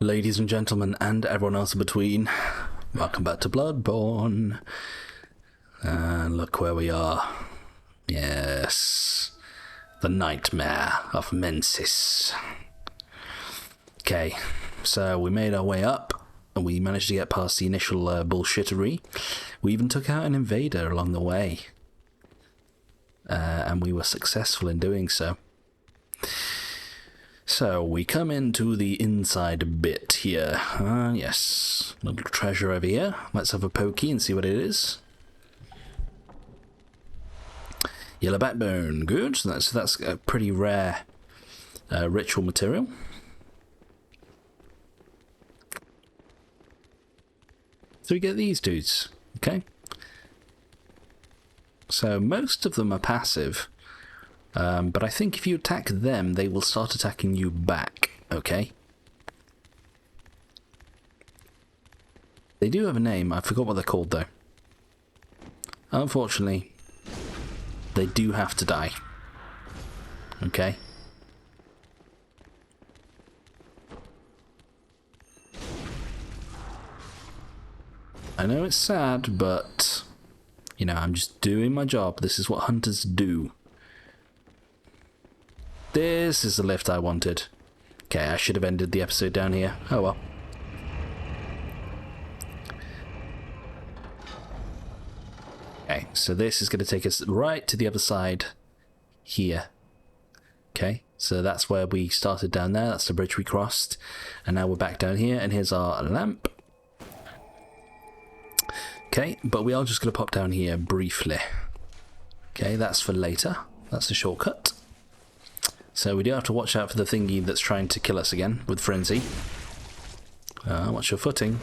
Ladies and gentlemen, and everyone else in between, welcome back to Bloodborne. And look where we are. Yes, the nightmare of Mensis. Okay, so we made our way up, and we managed to get past the initial bullshittery. We even took out an invader along the way, and we were successful in doing so. So, we come into the inside bit here. Yes, little treasure over here. Let's have a pokey and see what it is. Yellow backbone, good. So that's a pretty rare ritual material. So we get these dudes, okay? So most of them are passive. But I think if you attack them, they will start attacking you back, okay? They do have a name. I forgot what they're called, though. Unfortunately, they do have to die. Okay? I know it's sad, but, you know, I'm just doing my job. This is what hunters do. This is the lift I wanted. Okay, I should have ended the episode down here. Oh well. Okay, so this is going to take us right to the other side here. Okay, so that's where we started down there. That's the bridge we crossed. And now we're back down here, and here's our lamp. Okay, but we are just going to pop down here briefly. Okay, that's for later. That's a shortcut. So we do have to watch out for the thingy that's trying to kill us again with frenzy. Watch your footing.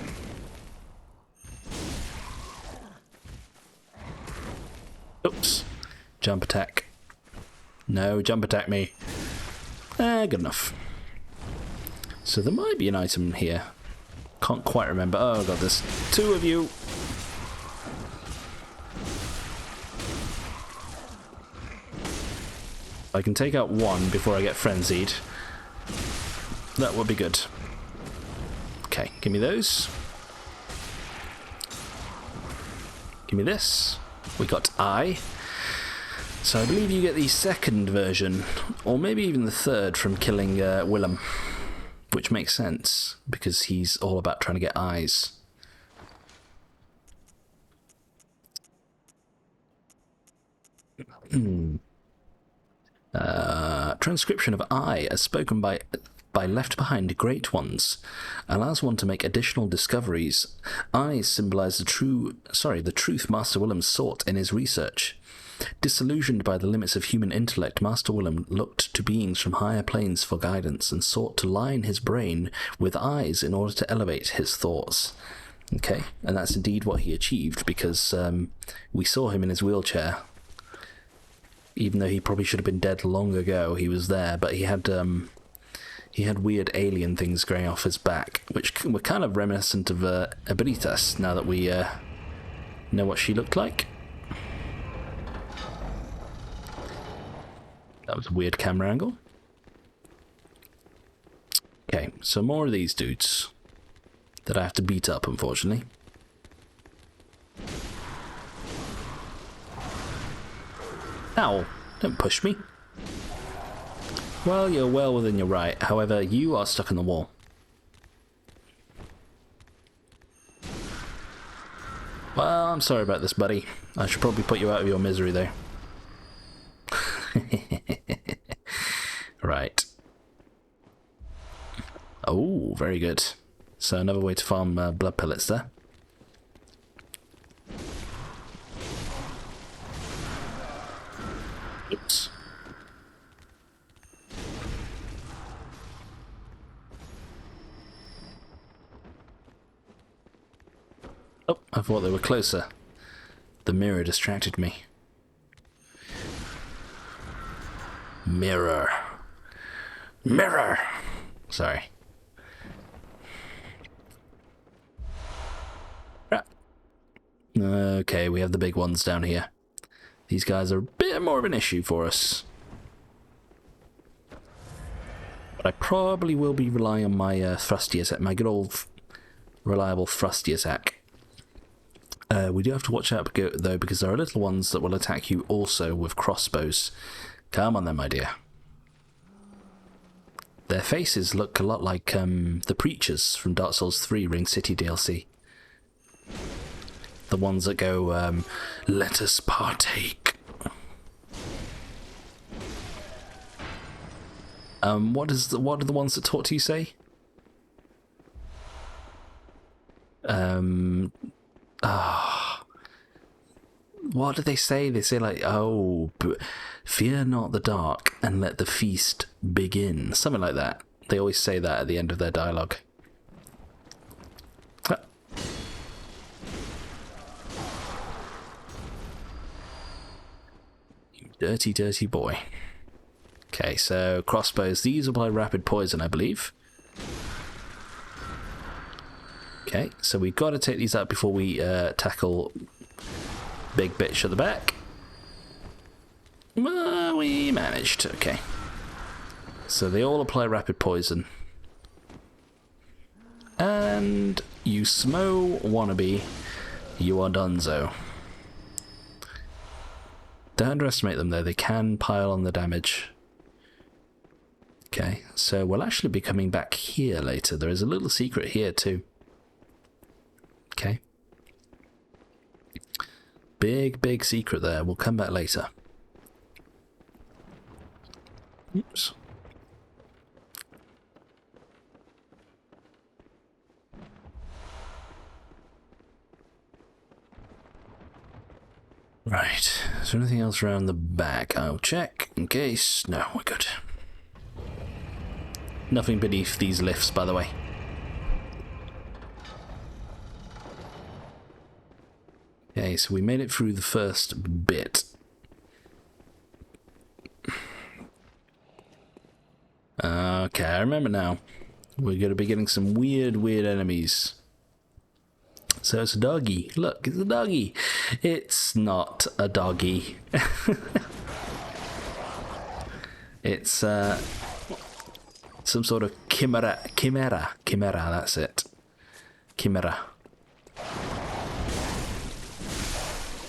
Oops. Jump attack. No, jump attack me. Good enough. So there might be an item here. Can't quite remember. Oh god, there's two of you. I can take out one before I get frenzied. That would be good. Okay, give me those. Give me this. We got eye. So I believe you get the second version, or maybe even the third, from killing Willem. Which makes sense, because he's all about trying to get eyes. Transcription of I, as spoken by left behind great ones, allows one to make additional discoveries. Eyes symbolize the truth Master Willem sought in his research. Disillusioned by the limits of human intellect, Master Willem looked to beings from higher planes for guidance and sought to line his brain with eyes in order to elevate his thoughts. Okay, and that's indeed what he achieved, because we saw him in his wheelchair. Even though he probably should have been dead long ago, he was there, but he had weird alien things growing off his back, which were kind of reminiscent of Abritas, now that we know what she looked like. That was a weird camera angle. Okay, so more of these dudes that I have to beat up, unfortunately. Ow! Don't push me. Well, you're well within your right. However, you are stuck in the wall. Well, I'm sorry about this, buddy. I should probably put you out of your misery, though. Right. Oh, very good. So another way to farm blood pellets there. Oops. Oh, I thought they were closer. The mirror distracted me. Mirror. Mirror! Sorry. Okay, we have the big ones down here. These guys are a bit more of an issue for us. But I probably will be relying on my thrusty attack, my good old reliable thrusty attack. We do have to watch out though, because there are little ones that will attack you also with crossbows. Come on then, my dear. Their faces look a lot like the preachers from Dark Souls 3 Ring City DLC. The ones that go, let us partake. What do the ones that talk to you say? What do they say? They say like, oh, fear not the dark and let the feast begin. Something like that. They always say that at the end of their dialogue. Ah. You dirty, dirty boy. Okay, so crossbows. These apply rapid poison, I believe. Okay, so we've got to take these out before we tackle big bitch at the back. Well, we managed. Okay. So they all apply rapid poison. And you smo wannabe, you are donezo. Don't underestimate them though, they can pile on the damage. Okay, so we'll actually be coming back here later. There is a little secret here too. Okay. Big secret there. We'll come back later. Oops. Right. Is there anything else around the back? I'll check in case. No, we're good. Nothing beneath these lifts, by the way. Okay, so we made it through the first bit. Okay, I remember now. We're going to be getting some weird enemies. So it's a doggy. Look, it's a doggy. It's not a doggy. It's some sort of chimera, that's it. Chimera.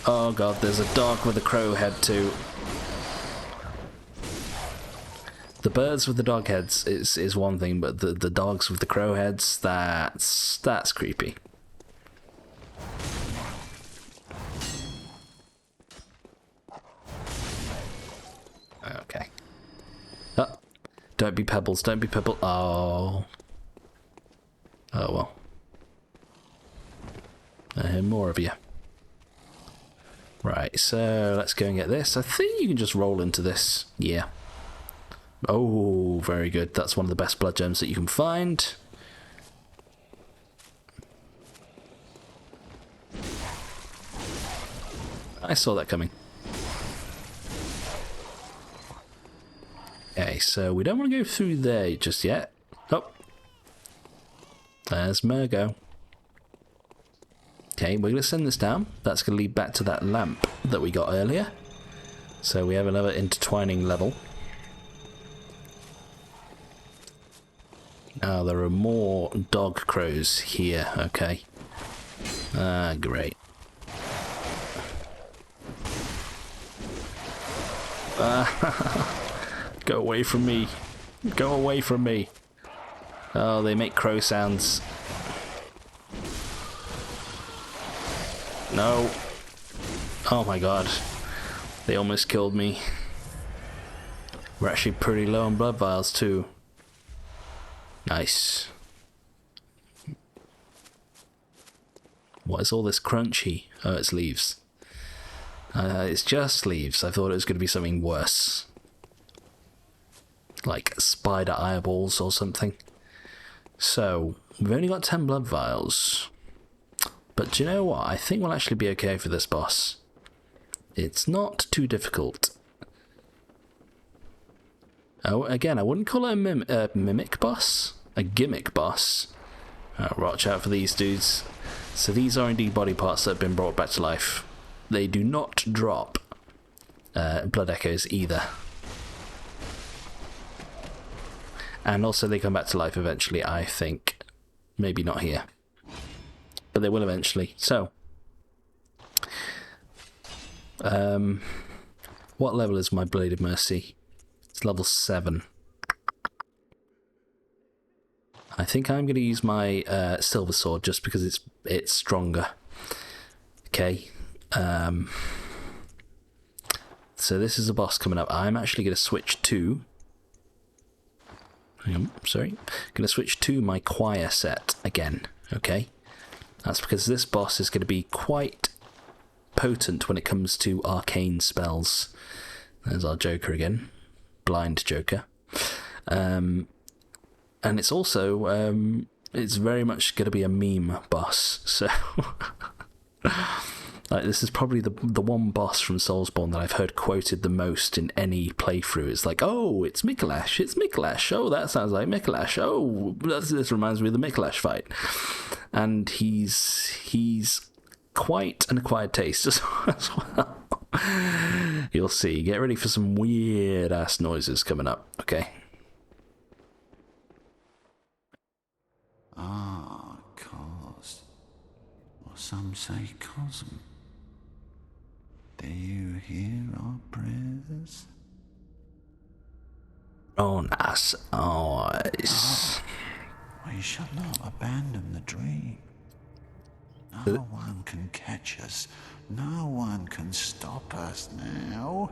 Oh god, there's a dog with a crow head too. The birds with the dog heads is one thing, but the dogs with the crow heads, that's creepy. Okay. Oh, don't be pebbles, don't be pebble. Oh. Oh well. I hear more of you. Right, so let's go and get this. I think you can just roll into this. Yeah. Oh, very good. That's one of the best blood gems that you can find. I saw that coming. Okay, so we don't want to go through there just yet. Oh. There's Murgo. Okay, we're going to send this down. That's going to lead back to that lamp that we got earlier. So we have another intertwining level. Now there are more dog crows here, okay. Ah, great. Go away from me. Go away from me. Oh, they make crow sounds. No. Oh my god. They almost killed me. We're actually pretty low on blood vials too. Nice. What is all this crunchy? Oh, it's leaves. It's just leaves. I thought it was going to be something worse. Like spider eyeballs or something. So, we've only got 10 blood vials. But do you know what? I think we'll actually be okay for this boss. It's not too difficult. Oh, again, I wouldn't call it a mimic boss. A gimmick boss. Watch out for these dudes. So these are indeed body parts that have been brought back to life. They do not drop blood echoes either. And also they come back to life eventually, I think. Maybe not here. But they will eventually. So. What level is my Blade of Mercy? It's level 7. I think I'm going to use my Silver Sword just because it's stronger. Okay. So this is a boss coming up. I'm actually going to switch to... Hang on, sorry. I'm going to switch to my choir set again. Okay. That's because this boss is going to be quite potent when it comes to arcane spells. There's our Joker again. Blind Joker. And it's also... it's very much going to be a meme boss. So... Like, this is probably the one boss from Soulsborne that I've heard quoted the most in any playthrough. It's like, oh, it's Mikolash, it's Mikolash. Oh, that sounds like Mikolash. Oh, this reminds me of the Mikolash fight. And he's quite an acquired taste as well. You'll see. Get ready for some weird-ass noises coming up, okay? Ah, cause. Or some say cosm. Do you hear our prayers? On us eyes. We shall not abandon the dream. No one can catch us. No one can stop us now.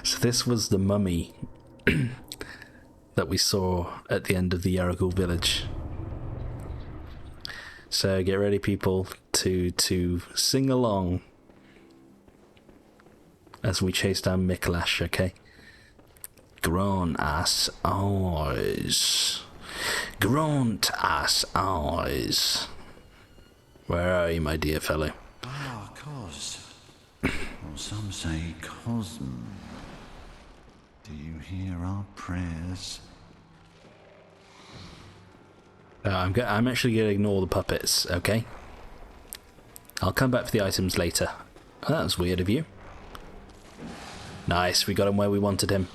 So this was the mummy that we saw at the end of the Yaragul village. So get ready, people, to sing along as we chase down Mikolash, okay? Grant us eyes. Grant us eyes. Where are you, my dear fellow? Ah, cos. Or some say cosm. Do you hear our prayers? I'm actually going to ignore the puppets, okay? I'll come back for the items later. Oh, that was weird of you. Nice, we got him where we wanted him.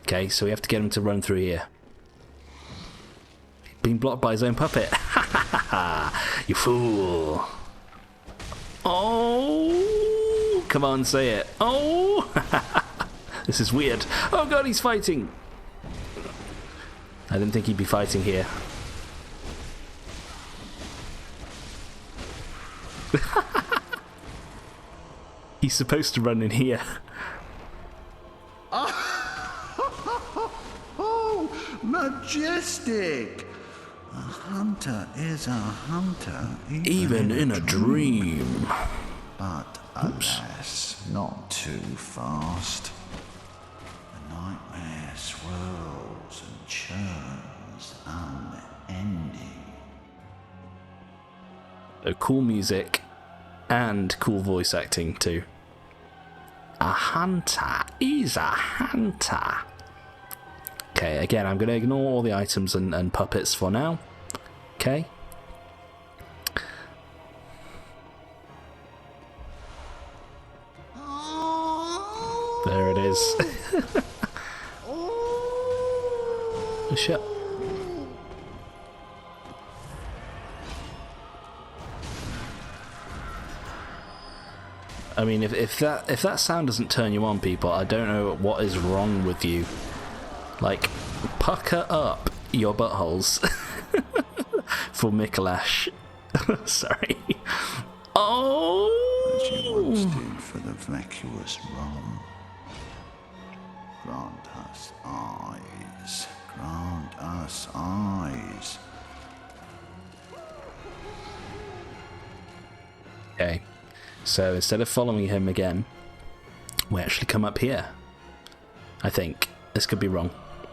Okay, so we have to get him to run through here. Being blocked by his own puppet. You fool. Oh, come on, say it. Oh, this is weird. Oh god, he's fighting. I didn't think he'd be fighting here. He's supposed to run in here. Oh, majestic! A hunter is a hunter, Even in a dream. But alas, not too fast. The nightmare swirls and churns unending. Cool music and cool voice acting too. A hunter is a hunter. Okay, again, I'm going to ignore all the items and puppets for now. Okay. There it is. Oh, shit. I mean, if that sound doesn't turn you on, people, I don't know what is wrong with you. Like, pucker up your buttholes for Mikolash. Sorry. Oh! As you once did for the vacuous realm. Grant us eyes. Grant us eyes. Okay. So instead of following him again, we actually come up here. I think. This could be wrong.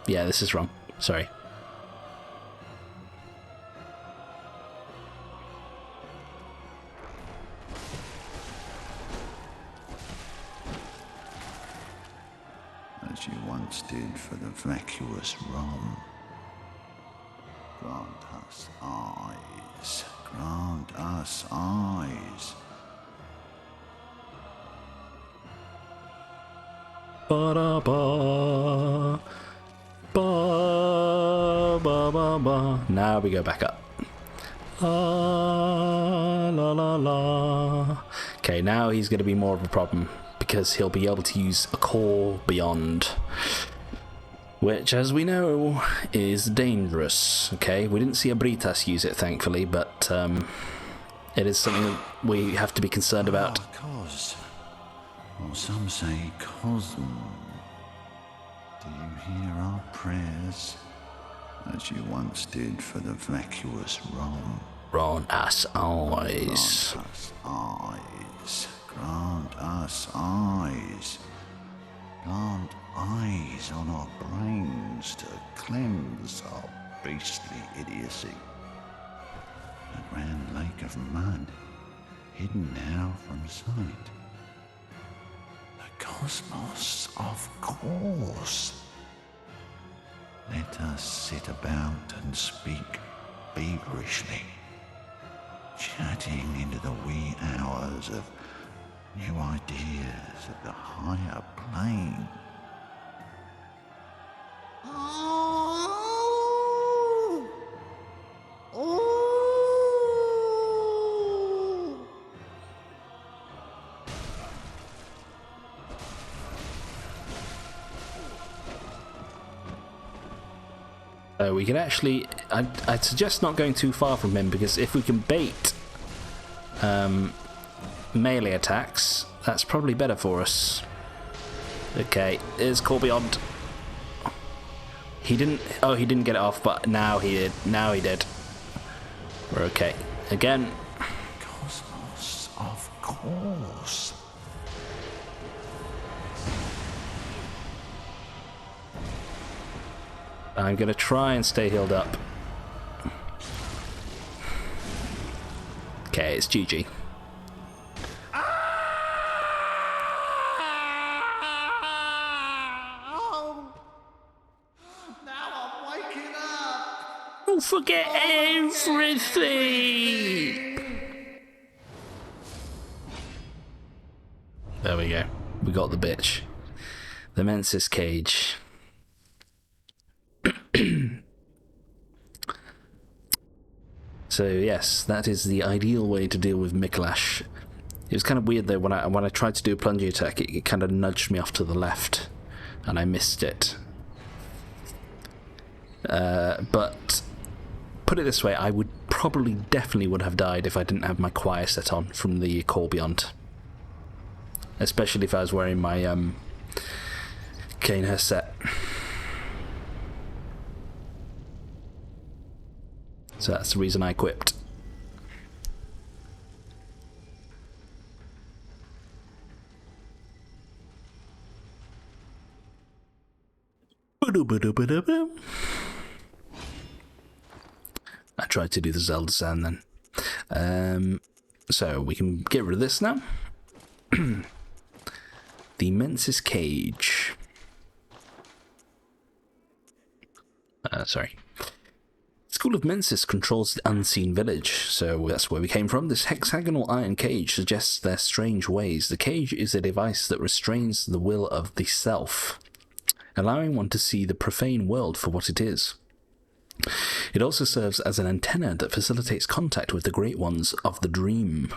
Yeah, this is wrong. Sorry. As you once did for the vacuous realm. Grant us eyes. Grant us eyes. Ba-da-ba. Ba, ba, ba, ba. Now we go back up. La la la la. Okay, now he's going to be more of a problem because he'll be able to use a call beyond, which, as we know, is dangerous. Okay, we didn't see Abritas use it, thankfully, but it is something that we have to be concerned about. Cos. Or some say Cosm. Do you hear our prayers? As you once did for the vacuous Ron. Grant us eyes. Grant us eyes. Grant us eyes. Plant eyes on our brains to cleanse our beastly idiocy. A grand lake of mud, hidden now from sight. The cosmos, of course. Let us sit about and speak feverishly, chatting into the wee hours of new ideas of the higher plane. We can actually... I'd suggest not going too far from him, because if we can bait melee attacks, that's probably better for us. Okay, here's Call Beyond. He didn't... Oh, he didn't get it off, but now he did. Now he did. We're okay. Again. Cosmos, of course. I'm going to try and stay healed up. Okay, it's GG. Now I'm waking up. Don't forget everything! There we go. We got the bitch. The Mensis cage. So yes, that is the ideal way to deal with Mikolash. It was kind of weird though, when I tried to do a plungy attack, it kind of nudged me off to the left, and I missed it. But put it this way, I would definitely would have died if I didn't have my choir set on from the Call Beyond. Especially if I was wearing my Kane set. So that's the reason I equipped. I tried to do the Zelda sound then. So we can get rid of this now. The Mensis cage. Sorry. School of Mensis controls the unseen village, so that's where we came from. This hexagonal iron cage suggests their strange ways. The cage is a device that restrains the will of the self, allowing one to see the profane world for what it is. It also serves as an antenna that facilitates contact with the Great Ones of the Dream.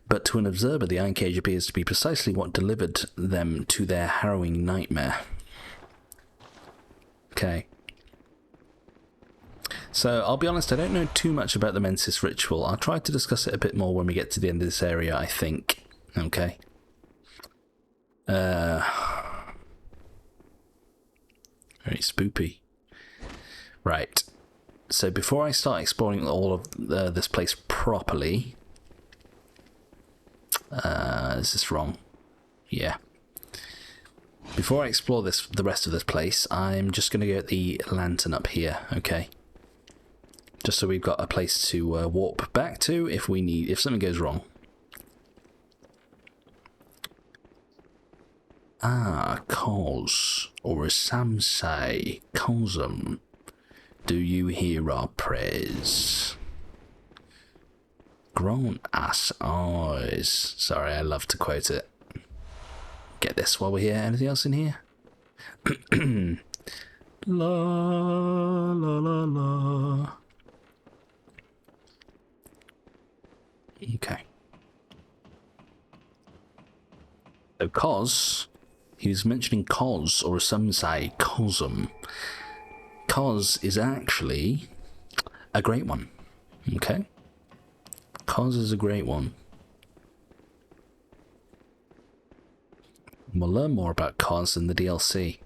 But to an observer, the iron cage appears to be precisely what delivered them to their harrowing nightmare. Okay. So, I'll be honest, I don't know too much about the Mensis ritual. I'll try to discuss it a bit more when we get to the end of this area, I think. Okay. Very spoopy. Right. So, before I start exploring all of this place properly... is this wrong? Yeah. Before I explore the rest of this place, I'm just going to get the lantern up here, okay? Just so we've got a place to warp back to if something goes wrong. Cos, or as some say, Cosm, do you hear our prayers? Grant us eyes. Sorry, I love to quote it. get this while we're here. Anything else in here? La la la la. Okay. So Cos, he was mentioning Cos, or some say Cosm. Cos is actually a great one. Okay? Cos is a great one. We'll learn more about Cos in the DLC.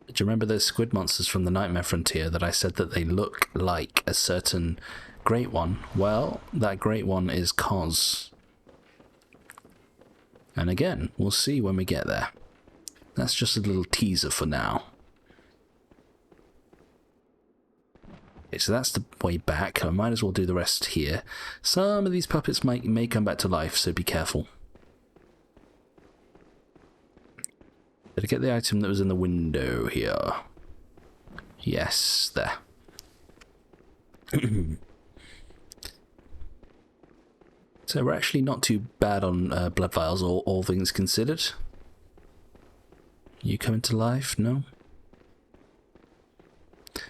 Do you remember those squid monsters from the Nightmare Frontier that I said that they look like a certain great one? Well, that great one is Cos. And again, we'll see when we get there. That's just a little teaser for now. Okay, so that's the way back. I might as well do the rest here. Some of these puppets may come back to life, so be careful. Did I get the item that was in the window here? Yes, there. So we're actually not too bad on blood vials, all things considered. You coming to life? No?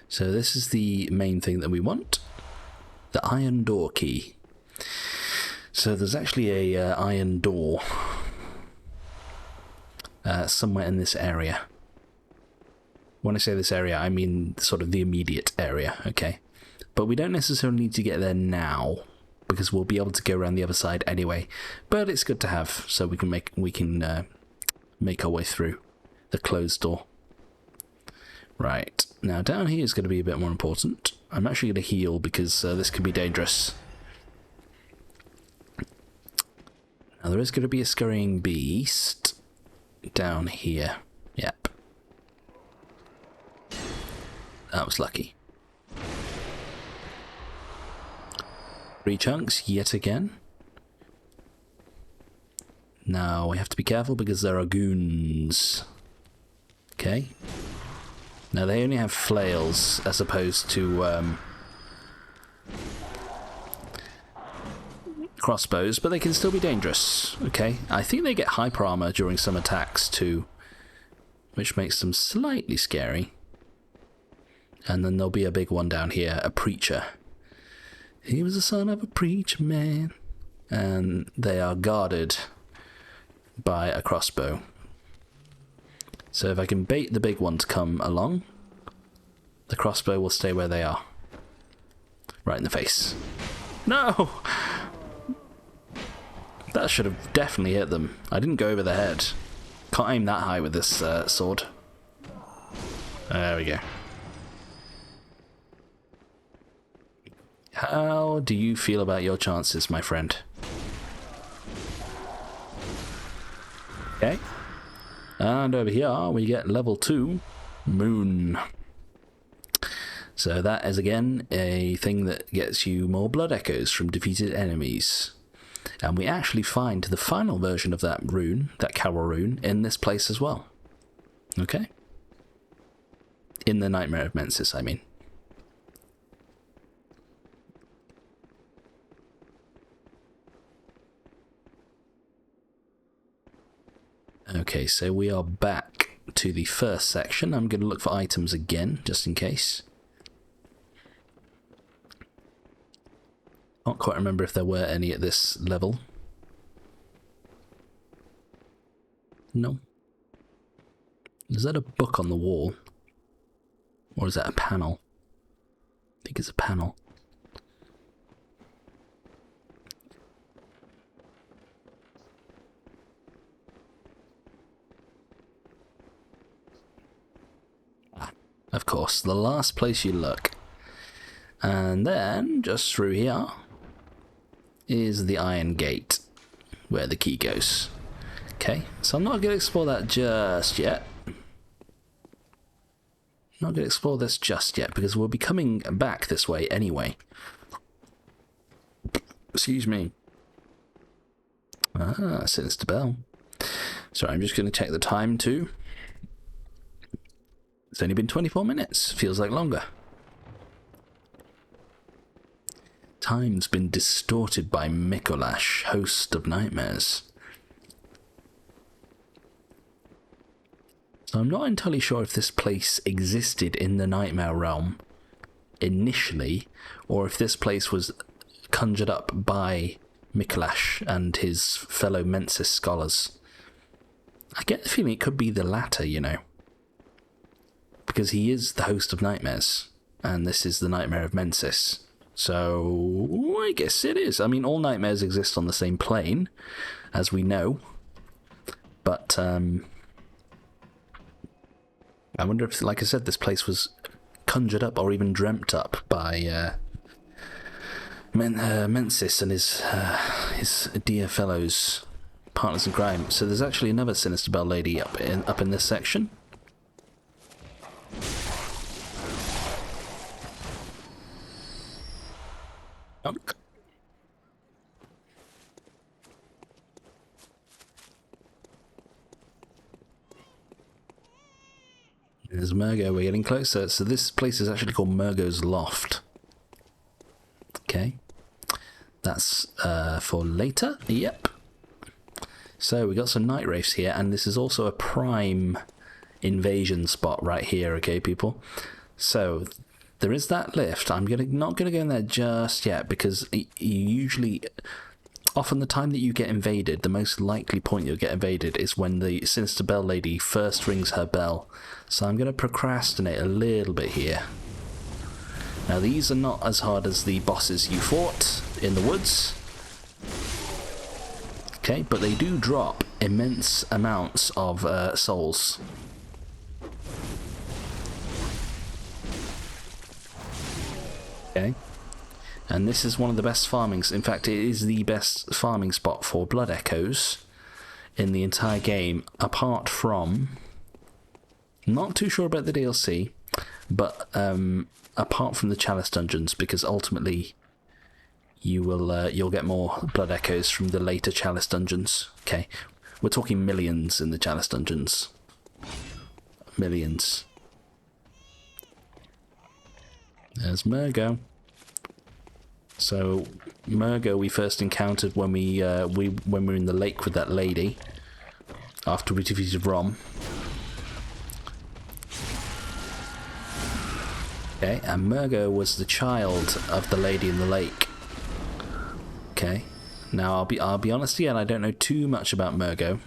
So this is the main thing that we want. The iron door key. So there's actually a iron door somewhere in this area. When I say this area, I mean sort of the immediate area, okay? But we don't necessarily need to get there now, because we'll be able to go around the other side anyway. But it's good to have, so we can make our way through the closed door. Right, now down here is going to be a bit more important. I'm actually going to heal because this can be dangerous. Now there is going to be a scurrying beast down here. Yep. That was lucky. 3 chunks yet again. Now we have to be careful because there are goons. Okay. Now they only have flails as opposed to crossbows, but they can still be dangerous. Okay. I think they get hyper armor during some attacks too, which makes them slightly scary. And then there'll be a big one down here, a preacher. He was the son of a preacher man. And they are guarded by a crossbow. So if I can bait the big one to come along, the crossbow will stay where they are. Right in the face. No! That should have definitely hit them. I didn't go over the head. Can't aim that high with this sword. There we go. How do you feel about your chances, my friend? Okay. And over here we get level 2, Moon. So that is again a thing that gets you more blood echoes from defeated enemies. And we actually find the final version of that rune, that Carol rune, in this place as well. Okay? In the Nightmare of Mensis, I mean. Okay, so we are back to the first section. I'm going to look for items again, just in case. Can't quite remember if there were any at this level. No. Is that a book on the wall? Or is that a panel? I think it's a panel. Of course, the last place you look. And then, just through here, is the iron gate, where the key goes. Okay, so I'm not going to explore that just yet. Not going to explore this just yet, because we'll be coming back this way anyway. Excuse me. Ah, sinister bell. Sorry, I'm just going to check the time too. It's only been 24 minutes. Feels like longer. times been distorted by Mikolash, host of nightmares. So I'm not entirely sure if this place existed in the Nightmare Realm initially, or if this place was conjured up by Mikolash and his fellow Mensis scholars. I get the feeling it could be the latter, you know, because he is the host of nightmares, and this is the nightmare of Mensis. So I guess it is. I mean, all nightmares exist on the same plane, as we know, but I wonder if, like I said, this place was conjured up or even dreamt up by Mensis and his dear fellows, partners in crime. So there's actually another Sinister Bell lady up in this section. There's Murgo, we're getting closer. So this place is actually called Murgo's Loft. Okay. That's for later. Yep. So we got some night wraiths here, and this is also a prime invasion spot right here, okay, people? So there is that lift. I'm not gonna go in there just yet, because you usually, often the time that you get invaded, the most likely point you'll get invaded is when the Sinister Bell lady first rings her bell. So I'm gonna procrastinate a little bit here. Now these are not as hard as the bosses you fought in the woods. Okay, but they do drop immense amounts of souls. Okay. And this is one of the best farmings. In fact, it is the best farming spot for blood echoes in the entire game, apart from... Not too sure about the DLC, but apart from the Chalice dungeons, because ultimately you'll get more blood echoes from the later Chalice dungeons. Okay, we're talking millions in the Chalice dungeons. Millions. There's Murgo. So Murgo we first encountered when we were in the lake with that lady after we defeated Rom. Okay, and Murgo was the child of the lady in the lake. Okay, now I'll be honest again, I don't know too much about Murgo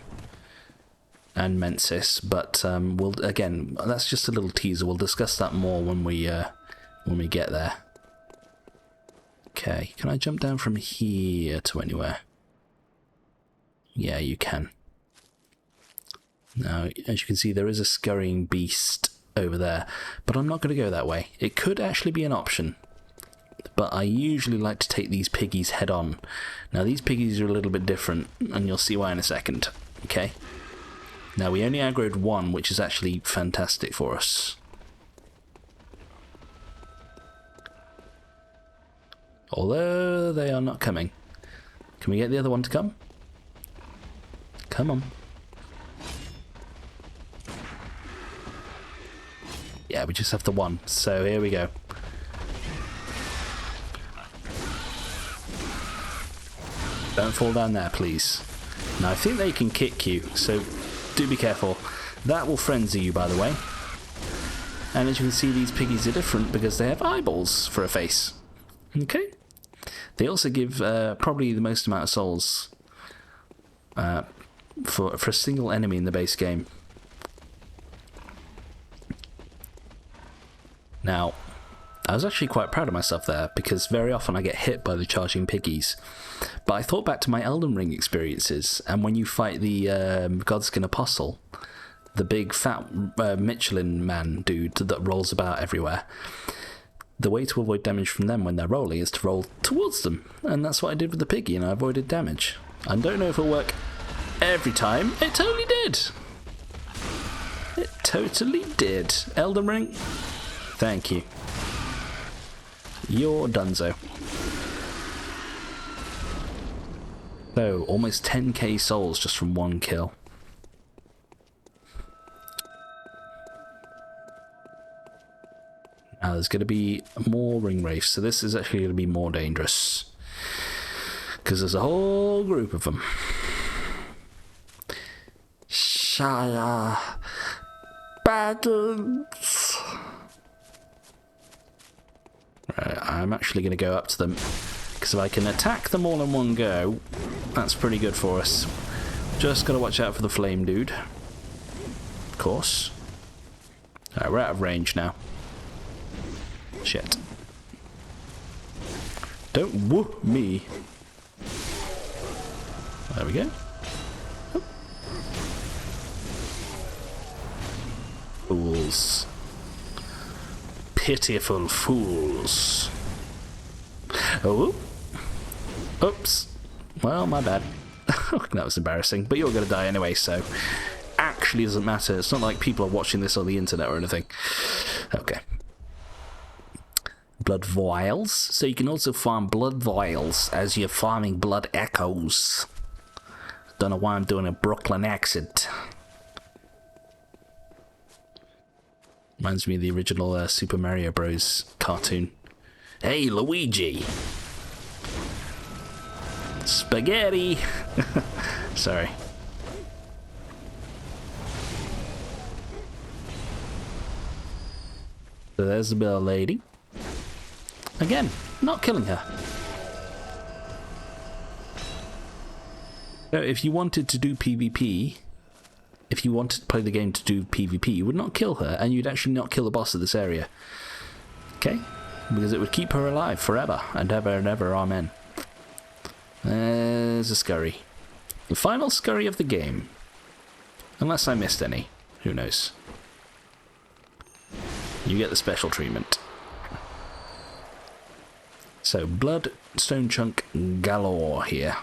and Mensis, but again, that's just a little teaser. We'll discuss that more when we get there. Okay, can I jump down from here to anywhere? Yeah, you can. Now, as you can see, there is a scurrying beast over there, but I'm not going to go that way. It could actually be an option, but I usually like to take these piggies head on. Now, these piggies are a little bit different, and you'll see why in a second. Okay? Now, we only aggroed one, which is actually fantastic for us. Although they are not coming. Can we get the other one to come? Come on. Yeah, we just have the one. So here we go. Don't fall down there, please. Now, I think they can kick you, so do be careful. That will frenzy you, by the way. And as you can see, these piggies are different because they have eyeballs for a face. Okay. They also give probably the most amount of souls for a single enemy in the base game. Now, I was actually quite proud of myself there, because very often I get hit by the charging piggies. But I thought back to my Elden Ring experiences, and when you fight the Godskin Apostle, the big fat Michelin man dude that rolls about everywhere, the way to avoid damage from them when they're rolling is to roll towards them. And that's what I did with the piggy, and I avoided damage. I don't know if it'll work every time. It totally did. It totally did. Elden Ring, thank you. You're donezo. So, almost 10k souls just from one kill. Now there's going to be more ring wraiths, so this is actually going to be more dangerous. Because there's a whole group of them. Shire Battles. Right, I'm actually going to go up to them. Because if I can attack them all in one go, that's pretty good for us. Just got to watch out for the flame dude. Of course. Alright, we're out of range now. Shit. Don't woo me. There we go. Oh. Fools. Pitiful fools. Oh. Oops. Well, my bad. That was embarrassing. But you're going to die anyway, so... Actually doesn't matter. It's not like people are watching this on the internet or anything. Okay. Blood vials. So you can also farm blood vials as you're farming blood echoes. Don't know why I'm doing a Brooklyn accent. Reminds me of the original Super Mario Bros. Cartoon. Hey, Luigi! Spaghetti! Sorry. So there's the little lady. Again, not killing her. So if you wanted to do PvP, if you wanted to play the game to do PvP, you would not kill her, and you'd actually not kill the boss of this area. Okay? Because it would keep her alive forever, and ever, amen. There's a scurry. The final scurry of the game. Unless I missed any. Who knows? You get the special treatment. So, blood stone chunk galore here.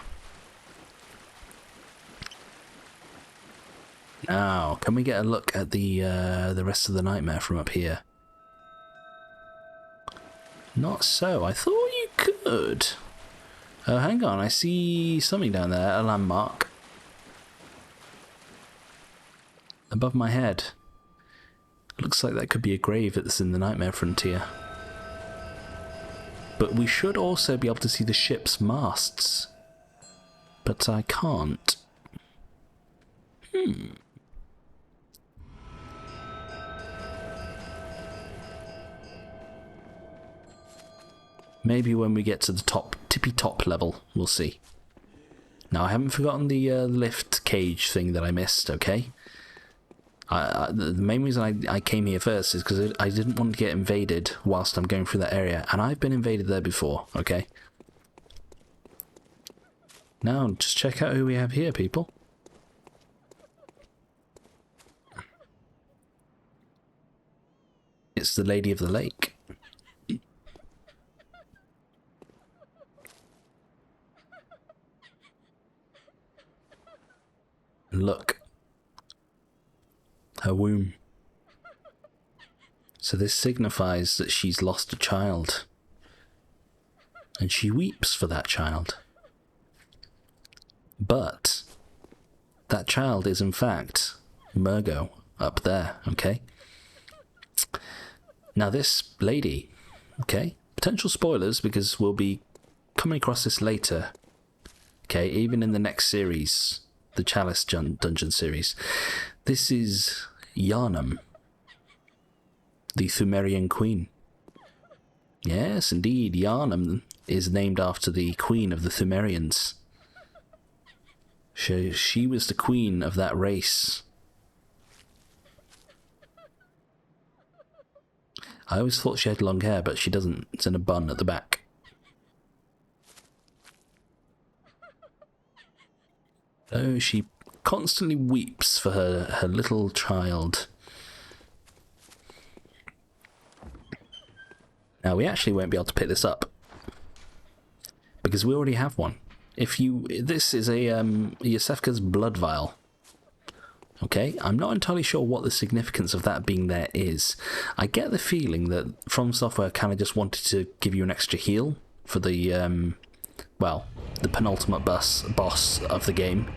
Now, can we get a look at the rest of the nightmare from up here? Not so. I thought you could. Oh, hang on. I see something down there. A landmark. Above my head. Looks like that could be a grave that's in the Nightmare Frontier. But we should also be able to see the ship's masts. But I can't. Maybe when we get to the top, tippy top level, we'll see. Now, I haven't forgotten the lift cage thing that I missed, okay? The main reason I came here first is because I didn't want to get invaded whilst I'm going through that area, and I've been invaded there before, okay? Now, just check out who we have here, people. It's the Lady of the Lake. Look. Her womb. So this signifies that she's lost a child. And she weeps for that child. But that child is in fact Murgo up there, okay? Now this lady, okay? Potential spoilers because we'll be coming across this later. Okay, even in the next series. The Chalice Dungeon series. This is Yharnam, the Thumerian queen. Yes, indeed, Yharnam is named after the queen of the Thumerians. She was the queen of that race. I always thought she had long hair, but she doesn't. It's in a bun at the back. Oh, she constantly weeps for her little child. Now, we actually won't be able to pick this up. Because we already have one. This is a Yosefka's blood vial. Okay, I'm not entirely sure what the significance of that being there is. I get the feeling that From Software kind of just wanted to give you an extra heal for the, well, the penultimate boss of the game.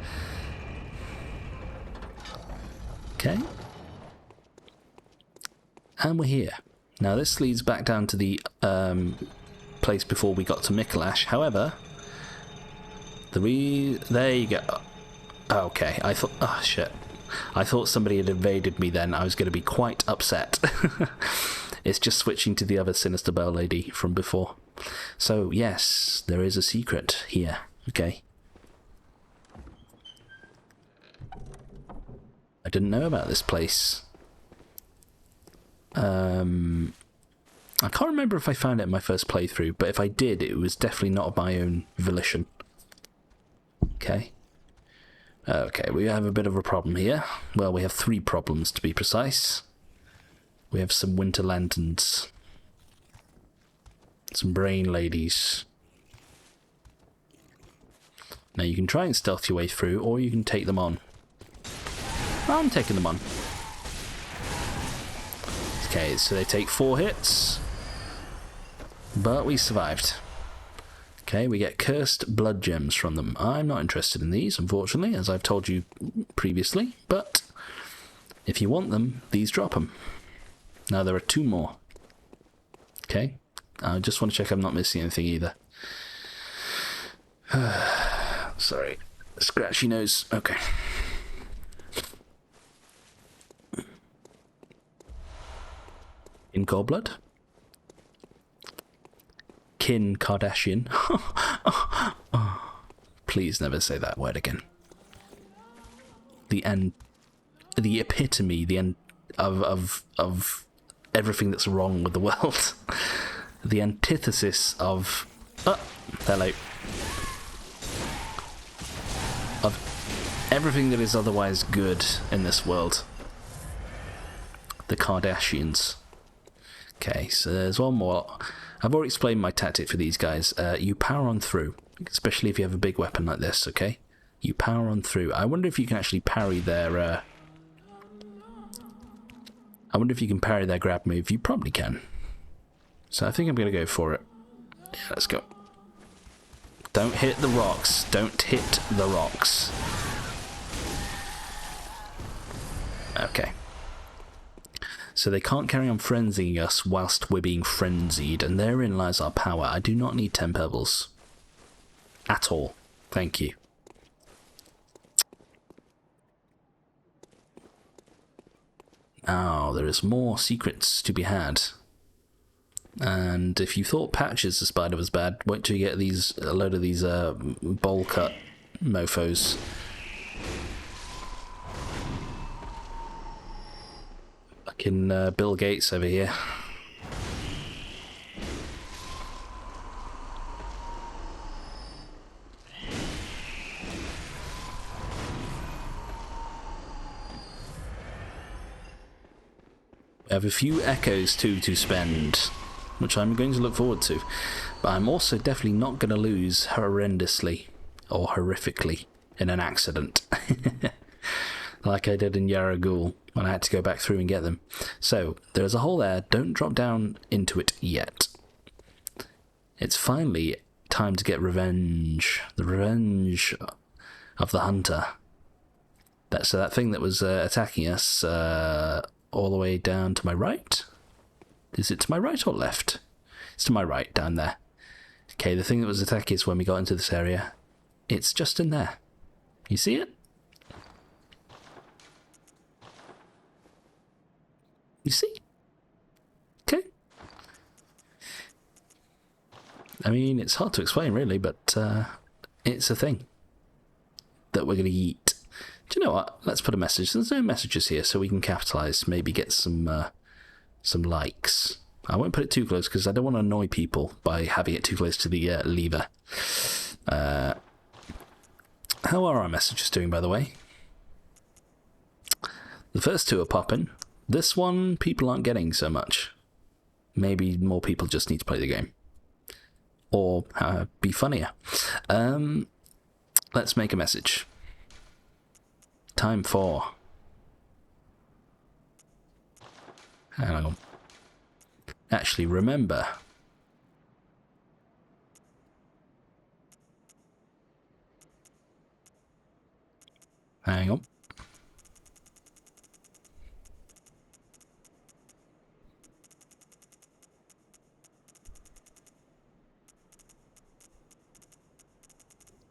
Okay. And we're here. Now this leads back down to the place before we got to Mikolash. However, there you go. Okay, I thought... Oh, shit. I thought somebody had invaded me then. I was going to be quite upset. It's just switching to the other Sinister Bell lady from before. So, yes, there is a secret here. Okay. I didn't know about this place. I can't remember if I found it in my first playthrough, but if I did, it was definitely not of my own volition. Okay. Okay, we have a bit of a problem here. Well, we have 3 problems to be precise. We have some winter lanterns. Some brain ladies. Now you can try and stealth your way through, or you can take them on. I'm taking them on. Okay, so they take 4 hits. But we survived. Okay, we get cursed blood gems from them. I'm not interested in these, unfortunately, as I've told you previously, but if you want them, these drop them. Now there are 2 more. Okay, I just want to check I'm not missing anything either. Sorry, scratchy nose. Okay. In Blood. Kim Kardashian. Please never say that word again. The epitome, of everything that's wrong with the world. The antithesis of hello. Of everything that is otherwise good in this world. The Kardashians. Okay, so there's one more. I've already explained my tactic for these guys. You power on through, especially if you have a big weapon like this, okay? You power on through. I wonder if you can actually parry their... I wonder if you can parry their grab move. You probably can. So I think I'm going to go for it. Yeah, let's go. Don't hit the rocks. Don't hit the rocks. Okay. So they can't carry on frenzying us whilst we're being frenzied, and therein lies our power. I do not need 10 pebbles. At all. Thank you. Now, there is more secrets to be had. And if you thought Patches the spider was bad, wait till you get a load of these bowl cut mofos. Fucking Bill Gates over here. I have a few echoes too to spend, which I'm going to look forward to. But I'm also definitely not going to lose horrendously or horrifically in an accident. Like I did in Yaragul when I had to go back through and get them. So, there's a hole there. Don't drop down into it yet. It's finally time to get revenge. The revenge of the hunter. So that thing that was attacking us all the way down to my right? Is it to my right or left? It's to my right, down there. Okay, the thing that was attacking us when we got into this area, it's just in there. You see it? You see? Okay. I mean, it's hard to explain, really, but it's a thing that we're going to eat. Do you know what? Let's put a message. There's no messages here, so we can capitalise. Maybe get some likes. I won't put it too close because I don't want to annoy people by having it too close to the lever. How are our messages doing, by the way? The first 2 are popping. This one, people aren't getting so much. Maybe more people just need to play the game. Or be funnier. Let's make a message. Time for... Hang on. Actually, remember... Hang on.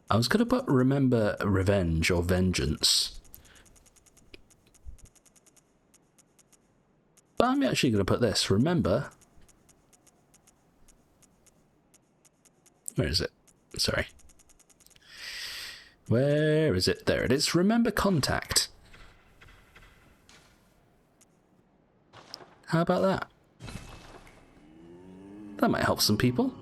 I was going to put remember revenge or vengeance. But I'm actually going to put this. Remember. Where is it? Sorry. Where is it? There it is. Remember contact. How about that? That might help some people.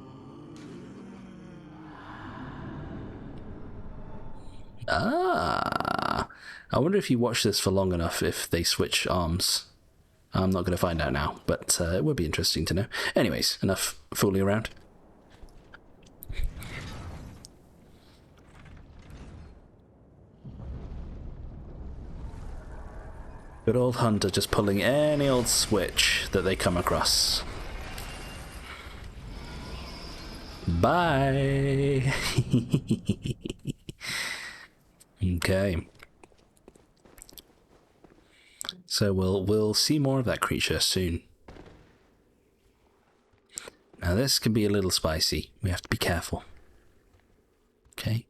Ah, I wonder if you watch this for long enough if they switch arms. I'm not going to find out now, but it would be interesting to know. Anyways, enough fooling around. Good old Hunter just pulling any old switch that they come across. Bye! Okay. So we'll see more of that creature soon. Now this can be a little spicy. We have to be careful. Okay.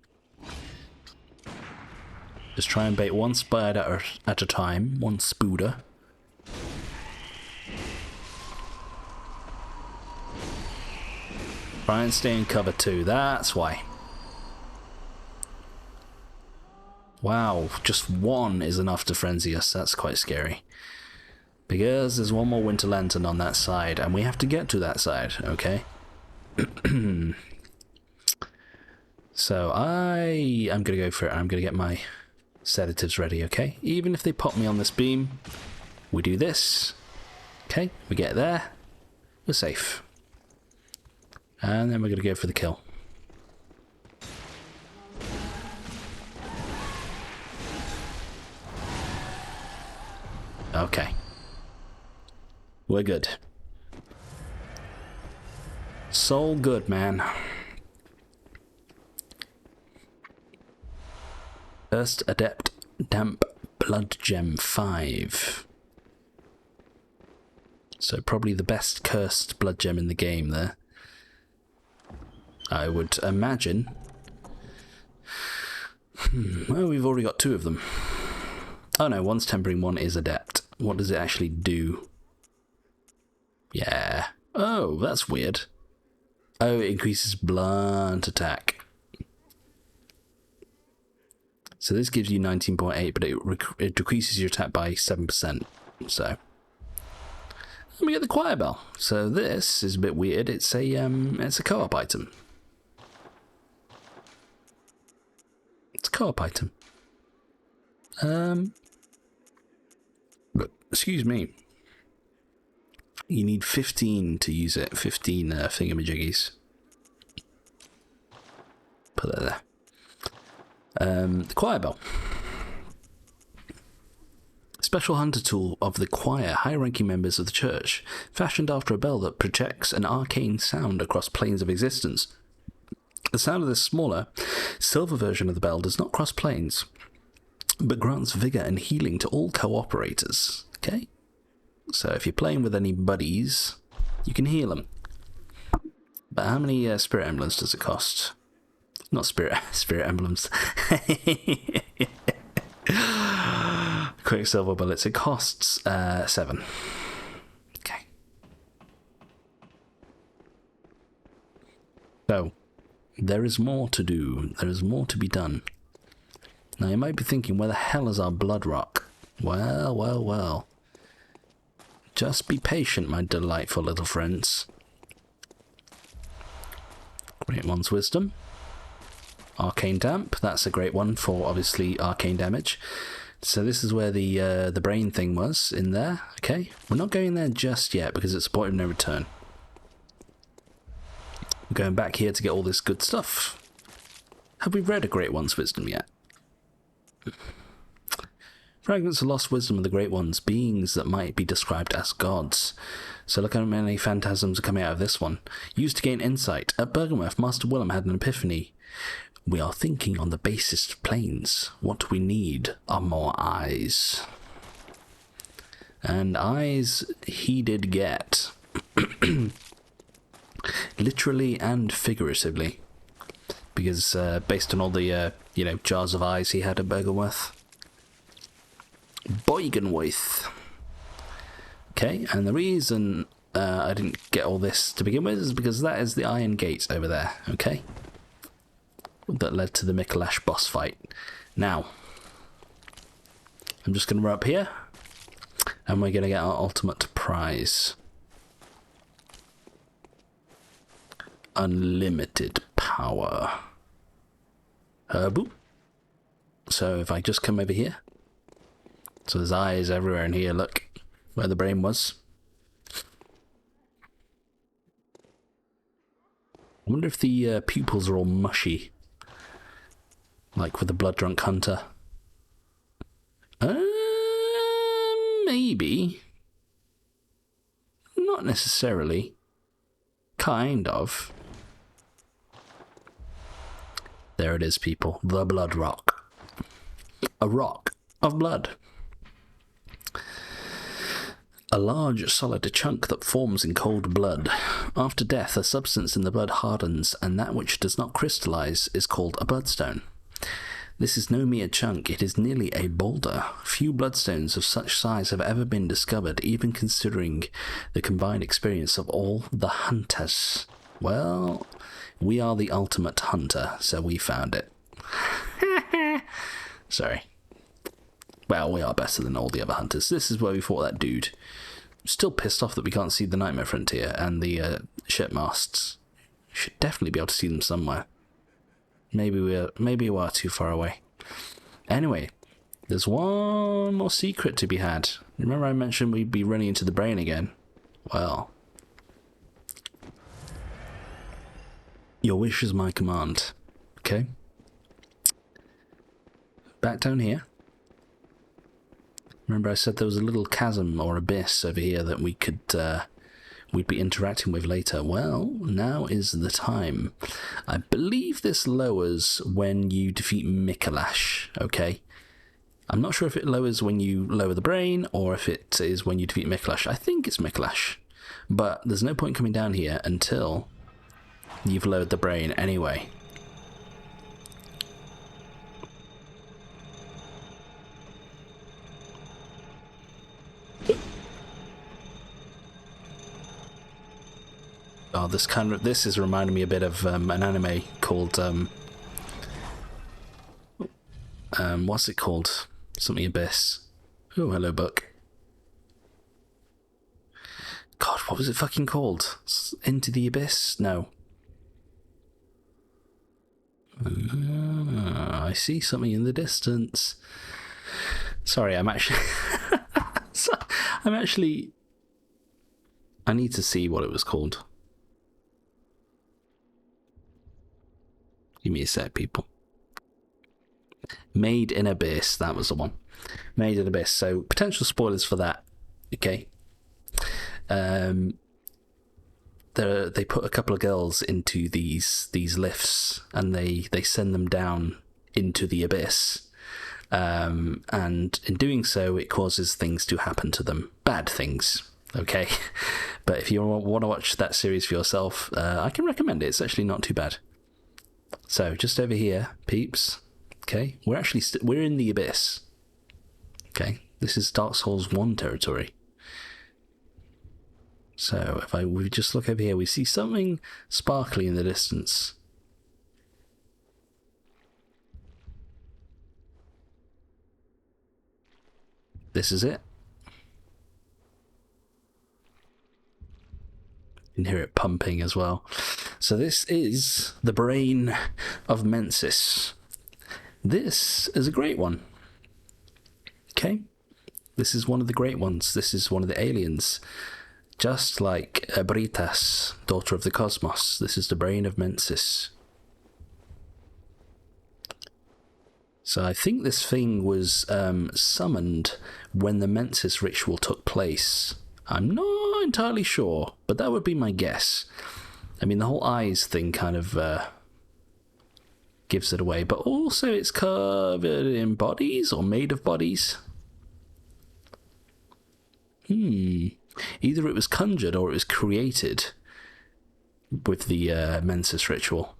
Just try and bait one spider at a time, one spooder. Try and stay in cover too, that's why. Wow, just one is enough to frenzy us, that's quite scary. Because there's one more Winter Lantern on that side, and we have to get to that side, okay? So I'm gonna go for it, I'm gonna get my sedatives ready, okay? Even if they pop me on this beam, we do this. Okay, we get there, we're safe. And then we're gonna go for the kill. Okay. We're good. Soul good, man. First Adept Damp Blood Gem 5. So probably the best cursed blood gem in the game there. I would imagine. Well, we've already got 2 of them. Oh no, one's tempering, one is adept. What does it actually do? Yeah. Oh, that's weird. Oh, it increases blunt attack. So this gives you 19.8, but it decreases your attack by 7%. So. Let me get the choir bell. So this is a bit weird. It's a co-op item. It's a co-op item. But excuse me. You need 15 to use it. 15 thingamajiggies. Put that there. The choir bell. Special hunter tool of the choir, high-ranking members of the church, fashioned after a bell that projects an arcane sound across planes of existence. The sound of this smaller, silver version of the bell does not cross planes, but grants vigor and healing to all cooperators. Okay? So if you're playing with any buddies, you can heal them. But how many spirit emblems does it cost? Not spirit emblems. Quicksilver bullets. It costs 7. Okay. So, there is more to do. There is more to be done. Now you might be thinking, where the hell is our blood rock? Well, well, well. Just be patient, my delightful little friends. Great one's wisdom. Arcane damp. That's a great one for obviously arcane damage. So this is where the brain thing was in there. Okay, we're not going there just yet because it's a point of no return. We're going back here to get all this good stuff. Have we read a Great One's wisdom yet? Fragments of lost wisdom of the Great Ones, beings that might be described as gods. So look how many phantasms are coming out of this one. Used to gain insight. At Bergamouth, Master Willem had an epiphany. We are thinking on the basest planes. What we need are more eyes. And eyes he did get. Literally and figuratively. because based on all the jars of eyes he had at Bergenworth. Boigenworth. Okay, and the reason I didn't get all this to begin with is because that is the Iron Gate over there, okay? That led to the Mikolash boss fight. Now, I'm just going to run up here, and we're going to get our ultimate prize. Unlimited power. Boop. So if I just come over here, so there's eyes everywhere in here, look, where the brain was. I wonder if the pupils are all mushy, like with the Blood Drunk Hunter. Maybe. Not necessarily. Kind of. There it is, people. The Blood Rock. A rock of blood. A large, solid chunk that forms in cold blood. After death, a substance in the blood hardens, and that which does not crystallize is called a bloodstone. This is no mere chunk, it is nearly a boulder. Few bloodstones of such size have ever been discovered, even considering the combined experience of all the hunters. Well, we are the ultimate hunter, so we found it. Sorry. Well, we are better than all the other hunters. This is where we fought that dude. Still pissed off that we can't see the Nightmare Frontier and the ship masts. Should definitely be able to see them somewhere. Maybe we are too far away. Anyway, there's one more secret to be had. Remember I mentioned we'd be running into the brain again? Well, your wish is my command. Okay? Back down here. Remember I said there was a little chasm or abyss over here that we could we'd be interacting with later. Well, now is the time. I believe this lowers when you defeat Mikolash, okay? I'm not sure if it lowers when you lower the brain or if it is when you defeat Mikolash. I think it's Mikolash. But there's no point coming down here until you've lowered the brain anyway. Oh, this is reminding me a bit of an anime called what's it called? Something Abyss. Oh, hello, book. God, what was it fucking called? Into the Abyss? No. I see something in the distance. Sorry, I'm actually I need to see what it was called. Give me a sec, people. Made in Abyss, that was the one. Made in Abyss. So potential spoilers for that. Okay. They put a couple of girls into these lifts, and they send them down into the abyss. And in doing so, it causes things to happen to them. Bad things. Okay. But if you want to watch that series for yourself, I can recommend it. It's actually not too bad. So, just over here, peeps, okay, we're actually, we're in the Abyss, okay, this is Dark Souls 1 territory. So, if we just look over here, we see something sparkly in the distance. This is it. You can hear it pumping as well. So this is the brain of Mensis. This is a great one. Okay? This is one of the great ones. This is one of the aliens. Just like Britas, daughter of the cosmos. This is the brain of Mensis. So I think this thing was summoned when the Mensis ritual took place. I'm not entirely sure, but that would be my guess. I mean, the whole eyes thing kind of gives it away, but also it's covered in bodies or made of bodies. Either it was conjured or it was created with the Mensis ritual.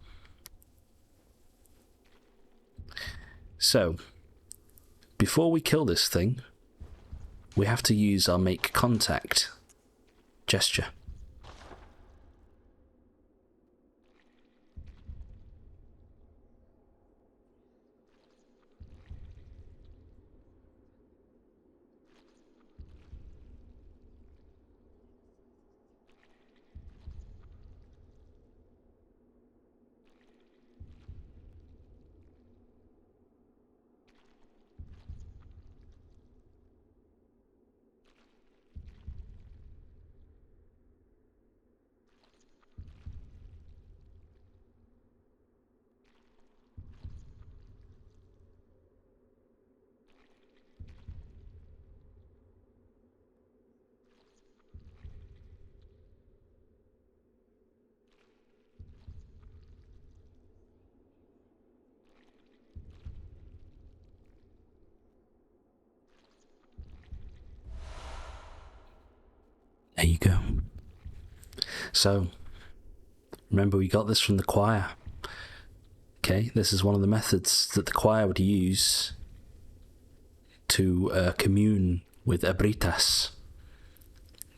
So, before we kill this thing, we have to use our make contact gesture. There you go. So, remember we got this from the choir. Okay, this is one of the methods that the choir would use to commune with Ebritas.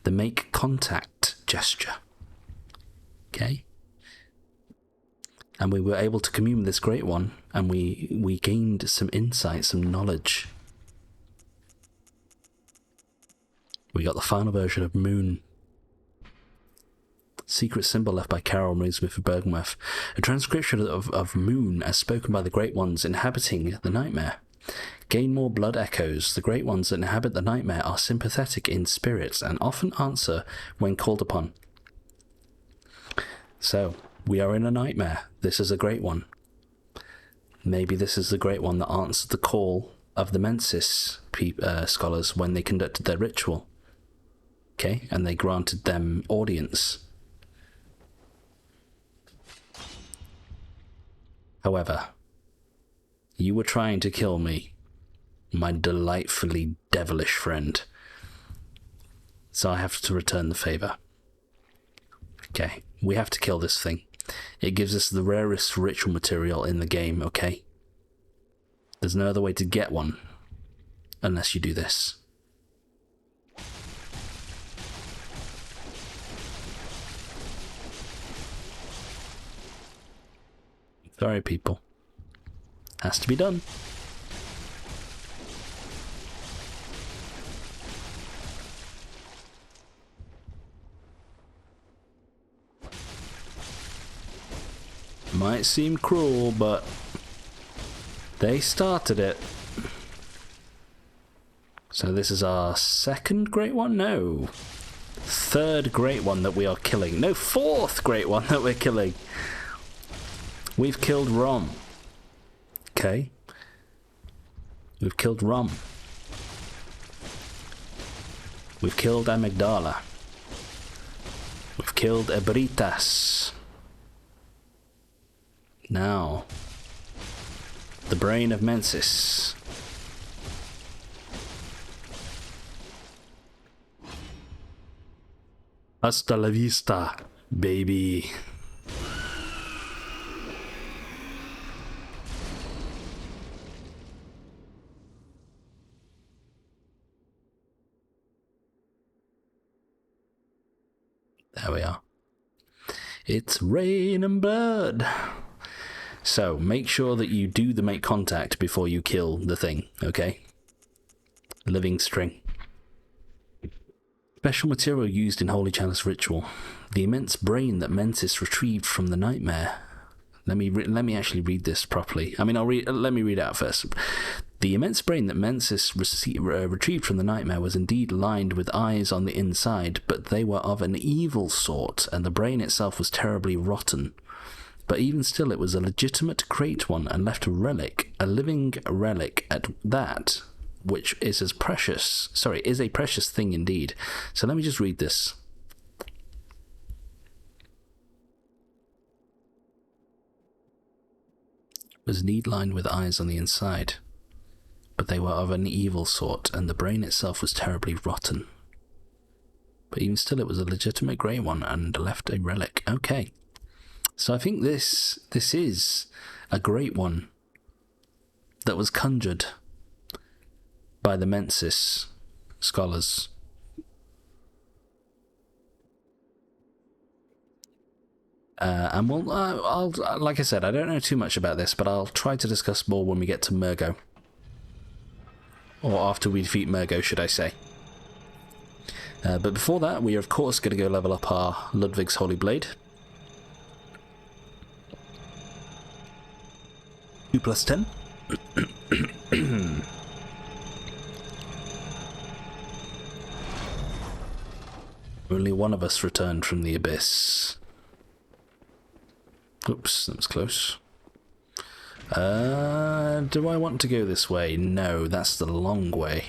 The make contact gesture. Okay? And we were able to commune with this great one, and we gained some insight, some knowledge. We got the final version of Moon. Secret symbol left by Carol Marie Smith of Bergenworth. A transcription of Moon as spoken by the Great Ones inhabiting the nightmare. Gain more blood echoes. The Great Ones that inhabit the nightmare are sympathetic in spirits and often answer when called upon. So, we are in a nightmare. This is a Great One. Maybe this is the Great One that answered the call of the Mensis scholars when they conducted their ritual. Okay, and they granted them audience. However, you were trying to kill me, my delightfully devilish friend. So I have to return the favour. Okay, we have to kill this thing. It gives us the rarest ritual material in the game, okay? There's no other way to get one unless you do this. Sorry, people. Has to be done. Might seem cruel, but they started it. So this is our second Great One? No. Third Great One that we are killing. No, fourth Great One that we're killing. We've killed Rom. Okay. We've killed Rom. We've killed Amygdala. We've killed Ebritas. Now, the brain of Mensis. Hasta la vista, baby. There we are. It's rain and blood. So, make sure that you do the make contact before you kill the thing, okay? Living string. Special material used in Holy Chalice ritual. The immense brain that Mensis retrieved from the nightmare. Let me actually read this properly. I mean, let me read it out first. The immense brain that Mensis retrieved from the nightmare was indeed lined with eyes on the inside, but they were of an evil sort, and the brain itself was terribly rotten. But even still, it was a legitimate great one, and left a relic, a living relic at that, which is a precious thing indeed. So let me just read this. Was indeed lined with eyes on the inside, but they were of an evil sort, and the brain itself was terribly rotten. But even still, it was a legitimate grey one, and left a relic. Okay. So I think this is a great one that was conjured by the Mensis scholars. And I'll like I said, I don't know too much about this, but I'll try to discuss more when we get to Murgo. Or after we defeat Murgo, should I say. But before that, we are of course going to go level up our Ludwig's Holy Blade. 2 plus 10. Only one of us returned from the abyss. Oops, that was close. Do I want to go this way? No, that's the long way.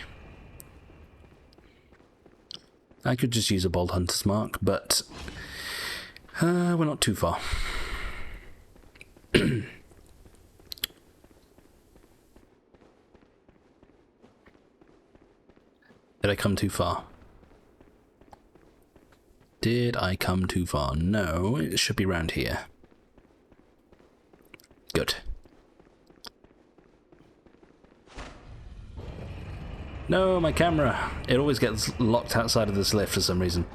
I could just use a bold hunter's mark, but we're not too far. Did I come too far? Did I come too far? No, it should be round here. Good. No, my camera. It always gets locked outside of this lift for some reason.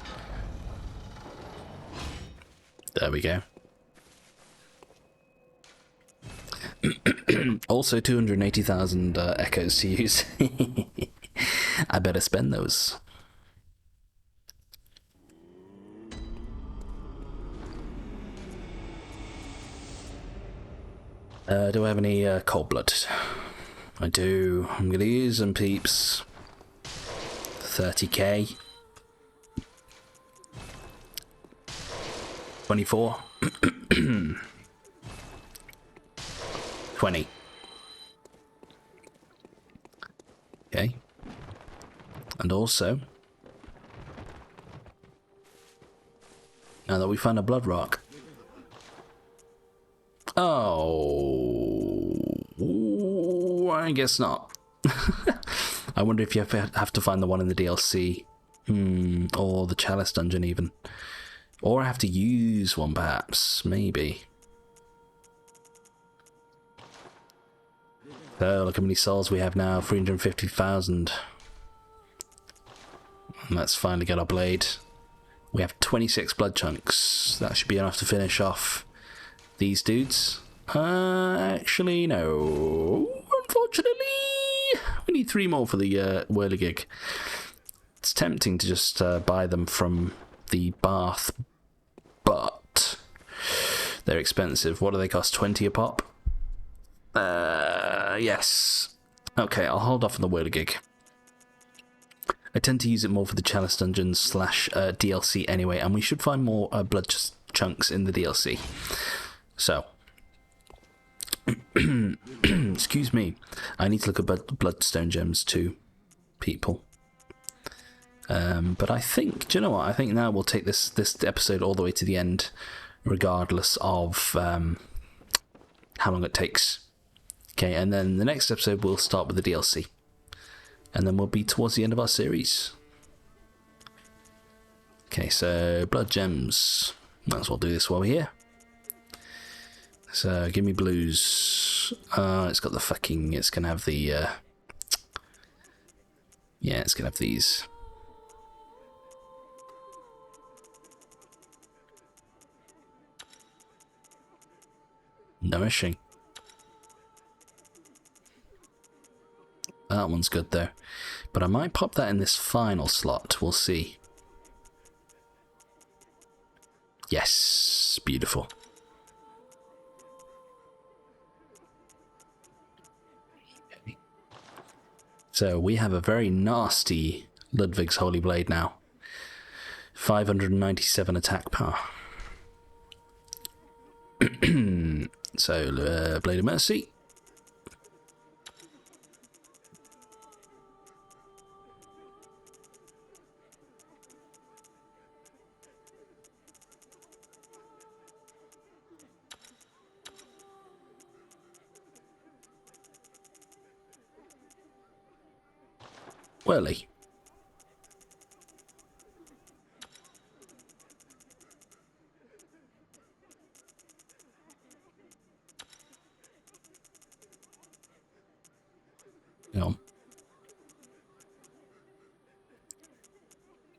There we go. Also 280,000 echoes to use. I better spend those. Do I have any cold blood? I do. I'm going to use them, peeps. 30k. 24. 20. Okay. And also, now that we found a blood rock. Oh, I guess not. I wonder if you have to find the one in the DLC. Or the Chalice dungeon even. Or I have to use one perhaps, maybe. Oh, look how many souls we have now, 350,000. Let's finally get our blade. We have 26 blood chunks. That should be enough to finish off these dudes. Actually, no. Unfortunately, we need 3 more for the whirligig. It's tempting to just buy them from the bath, but they're expensive. What do they cost? 20 a pop? Yes. Okay, I'll hold off on the whirligig. I tend to use it more for the Chalice Dungeons / DLC anyway, and we should find more blood chunks in the DLC. So, excuse me, I need to look at bloodstone gems too, people. But I think, do you know what? I think now we'll take this episode all the way to the end, regardless of how long it takes. Okay, and then the next episode we'll start with the DLC. And then we'll be towards the end of our series. Okay, so blood gems. Might as well do this while we're here. So give me blues. It's got the fucking. It's gonna have the. Yeah, it's gonna have these. Nourishing. That one's good though. But I might pop that in this final slot. We'll see. Yes, beautiful. Okay. So we have a very nasty Ludwig's Holy Blade now. 597 attack power. So, Blade of Mercy. Whirly. Hang on.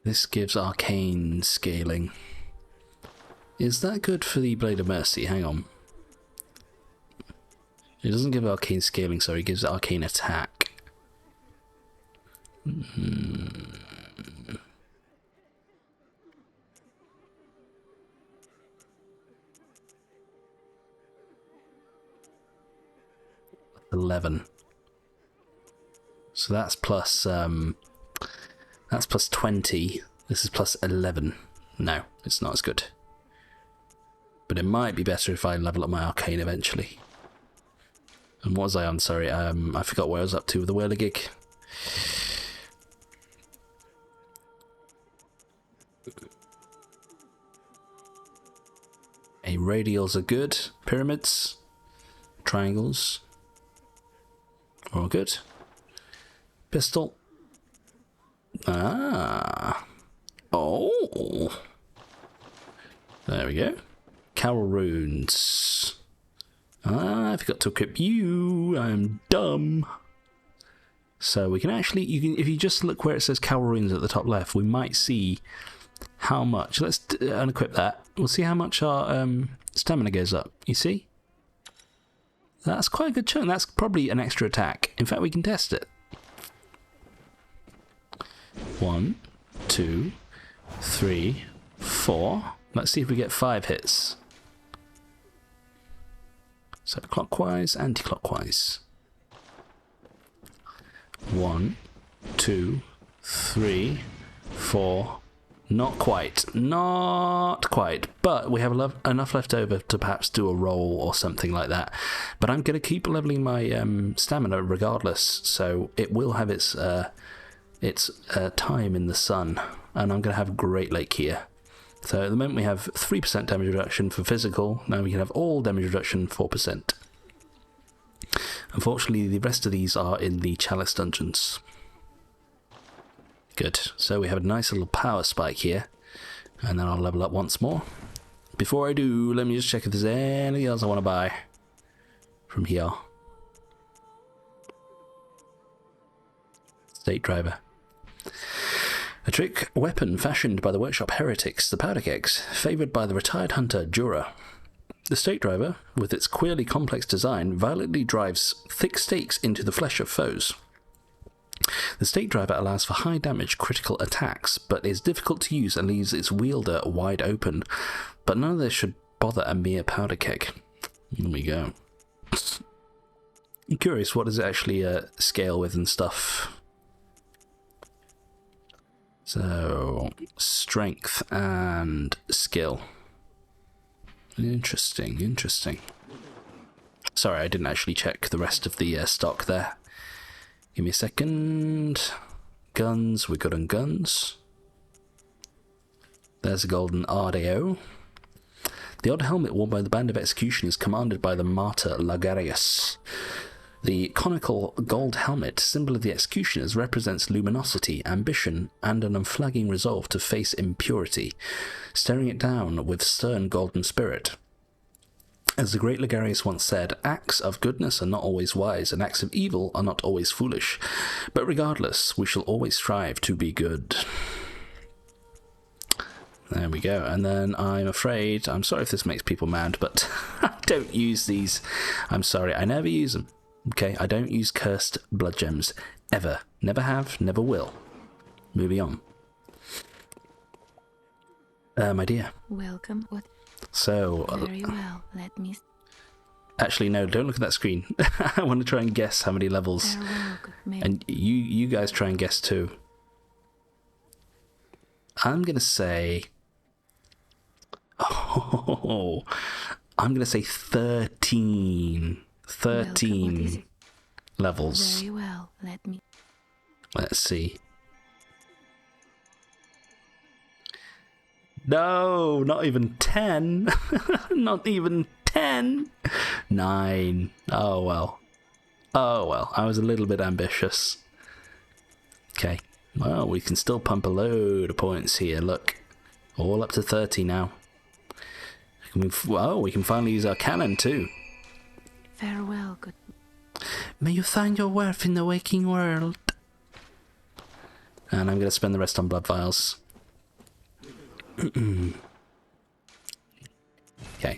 This gives arcane scaling. Is that good for the Blade of Mercy? Hang on. It doesn't give arcane scaling, sorry, it gives arcane attack. 11. So that's plus 20. This is plus 11. No, it's not as good. But it might be better if I level up my arcane eventually. And what was I on? Sorry, I forgot where I was up to with the whirligig. Okay, radials are good. Pyramids. Triangles. All good. Pistol. Ah. Oh. There we go. Cowl runes. Ah, I forgot to equip you. I'm dumb. So we can actually, if you just look where it says Cowl runes at the top left, we might see how much. Let's unequip that. We'll see how much our stamina goes up. You see? That's quite a good chunk. That's probably an extra attack. In fact, we can test it. 1, 2, 3, 4. Let's see if we get 5 hits. So clockwise, anti-clockwise. 1, 2, 3, 4. Not quite. Not quite. But we have enough left over to perhaps do a roll or something like that. But I'm going to keep leveling my stamina regardless. So it will have its time in the sun. And I'm going to have a Great Lake here. So at the moment we have 3% damage reduction for physical. Now we can have all damage reduction 4%. Unfortunately, the rest of these are in the Chalice dungeons. Good. So we have a nice little power spike here. And then I'll level up once more. Before I do, let me just check if there's anything else I want to buy from here. State driver. A trick weapon fashioned by the workshop heretics, the powder kegs, favoured by the retired hunter Jura. The stake driver, with its queerly complex design, violently drives thick stakes into the flesh of foes. The stake driver allows for high damage critical attacks, but is difficult to use and leaves its wielder wide open. But none of this should bother a mere powder keg. Here we go. I'm curious, what does it actually scale with and stuff? So, strength and skill. Interesting, interesting. Sorry, I didn't actually check the rest of the stock there. Give me a second. Guns, we're good on guns. There's a golden RDO. The odd helmet worn by the band of executioners commanded by the martyr Lagarius. The conical gold helmet, symbol of the executioners, represents luminosity, ambition, and an unflagging resolve to face impurity, staring it down with stern golden spirit. As the great Lagarius once said, acts of goodness are not always wise, and acts of evil are not always foolish. But regardless, we shall always strive to be good. There we go. And then I'm afraid, I'm sorry if this makes people mad, but I don't use these. I'm sorry, I never use them. Okay, I don't use cursed blood gems. Ever. Never have, never will. Moving on. My dear. Welcome. So... Very well, let me... Actually, no, don't look at that screen. I want to try and guess how many levels. And you guys try and guess too. I'm going to say... Oh, I'm going to say 13. 13 levels. Very well, let me... Let's see. No, not even 10. Not even 10. 9. Oh well. Oh well, I was a little bit ambitious. Okay. Well, we can still pump a load of points here, look. All up to 30 now. Oh, we can finally use our cannon too. Farewell, good. May you find your worth in the waking world. And I'm going to spend the rest on blood vials. Okay,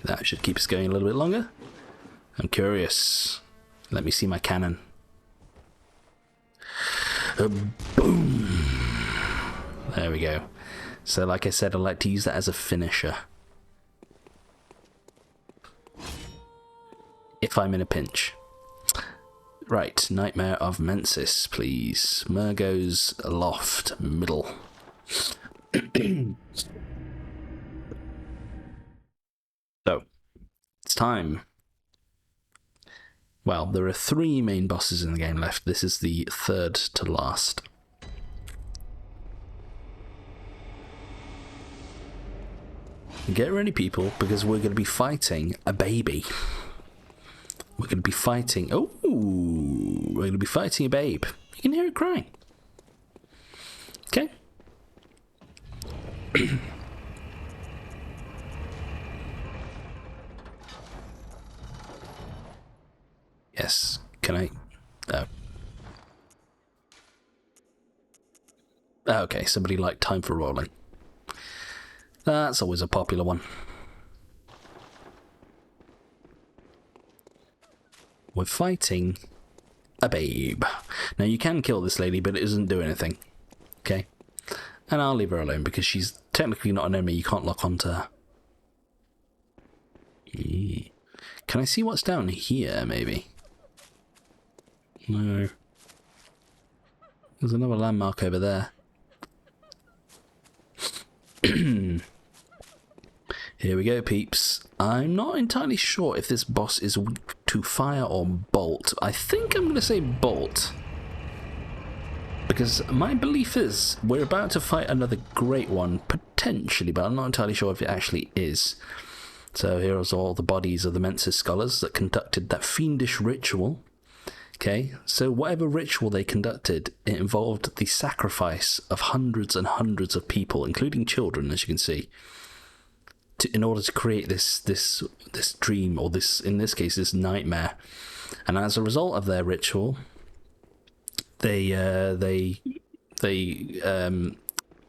that should keep us going a little bit longer. I'm curious. Let me see my cannon. Boom! There we go. So like I said, I like to use that as a finisher. If I'm in a pinch. Right, Nightmare of Mensis, please. Murgo's Loft, middle. So, it's time. Well, there are 3 main bosses in the game left. This is the 3rd to last. Get ready, people, because we're going to be fighting a baby. We're going to be fighting... Oh! We're going to be fighting a babe. You can hear it crying. Okay. Yes. Can I... Oh. Okay, somebody liked Time for Rolling. That's always a popular one. We're fighting a babe. Now, you can kill this lady, but it doesn't do anything. Okay? And I'll leave her alone, because she's technically not an enemy. You can't lock onto her. Can I see what's down here, maybe? No. There's another landmark over there. Here we go, peeps. I'm not entirely sure if this boss is weak to fire or bolt. I think I'm going to say bolt. Because my belief is we're about to fight another great one, potentially, but I'm not entirely sure if it actually is. So here's all the bodies of the Mensis scholars that conducted that fiendish ritual. Okay, so whatever ritual they conducted, it involved the sacrifice of hundreds and hundreds of people, including children, as you can see, in order to create this dream, or this, in this case, this nightmare. And as a result of their ritual, they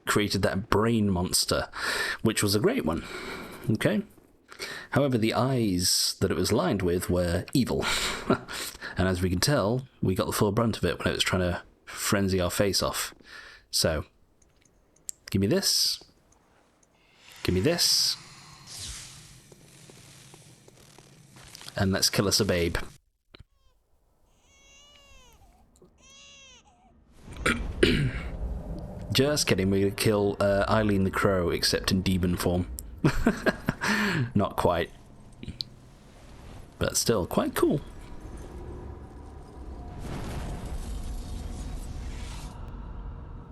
created that brain monster, which was a great one. Okay. However, the eyes that it was lined with were evil. And as we can tell, we got the full brunt of it when it was trying to frenzy our face off. So, give me this. Give me this. And let's kill us a babe. Just kidding, we're going to kill Eileen the Crow, except in demon form. Not quite. But still, quite cool.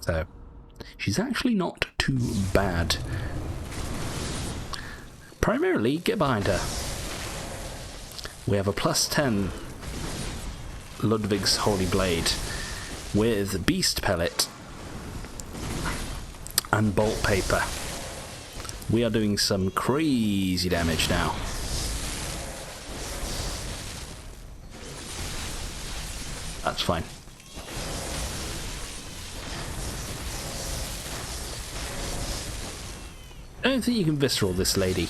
So, she's actually not too bad. Primarily, get behind her. We have a +10 Ludwig's Holy Blade with Beast Pellet and Bolt Paper. We are doing some crazy damage now. That's fine. I don't think you can visceral this lady.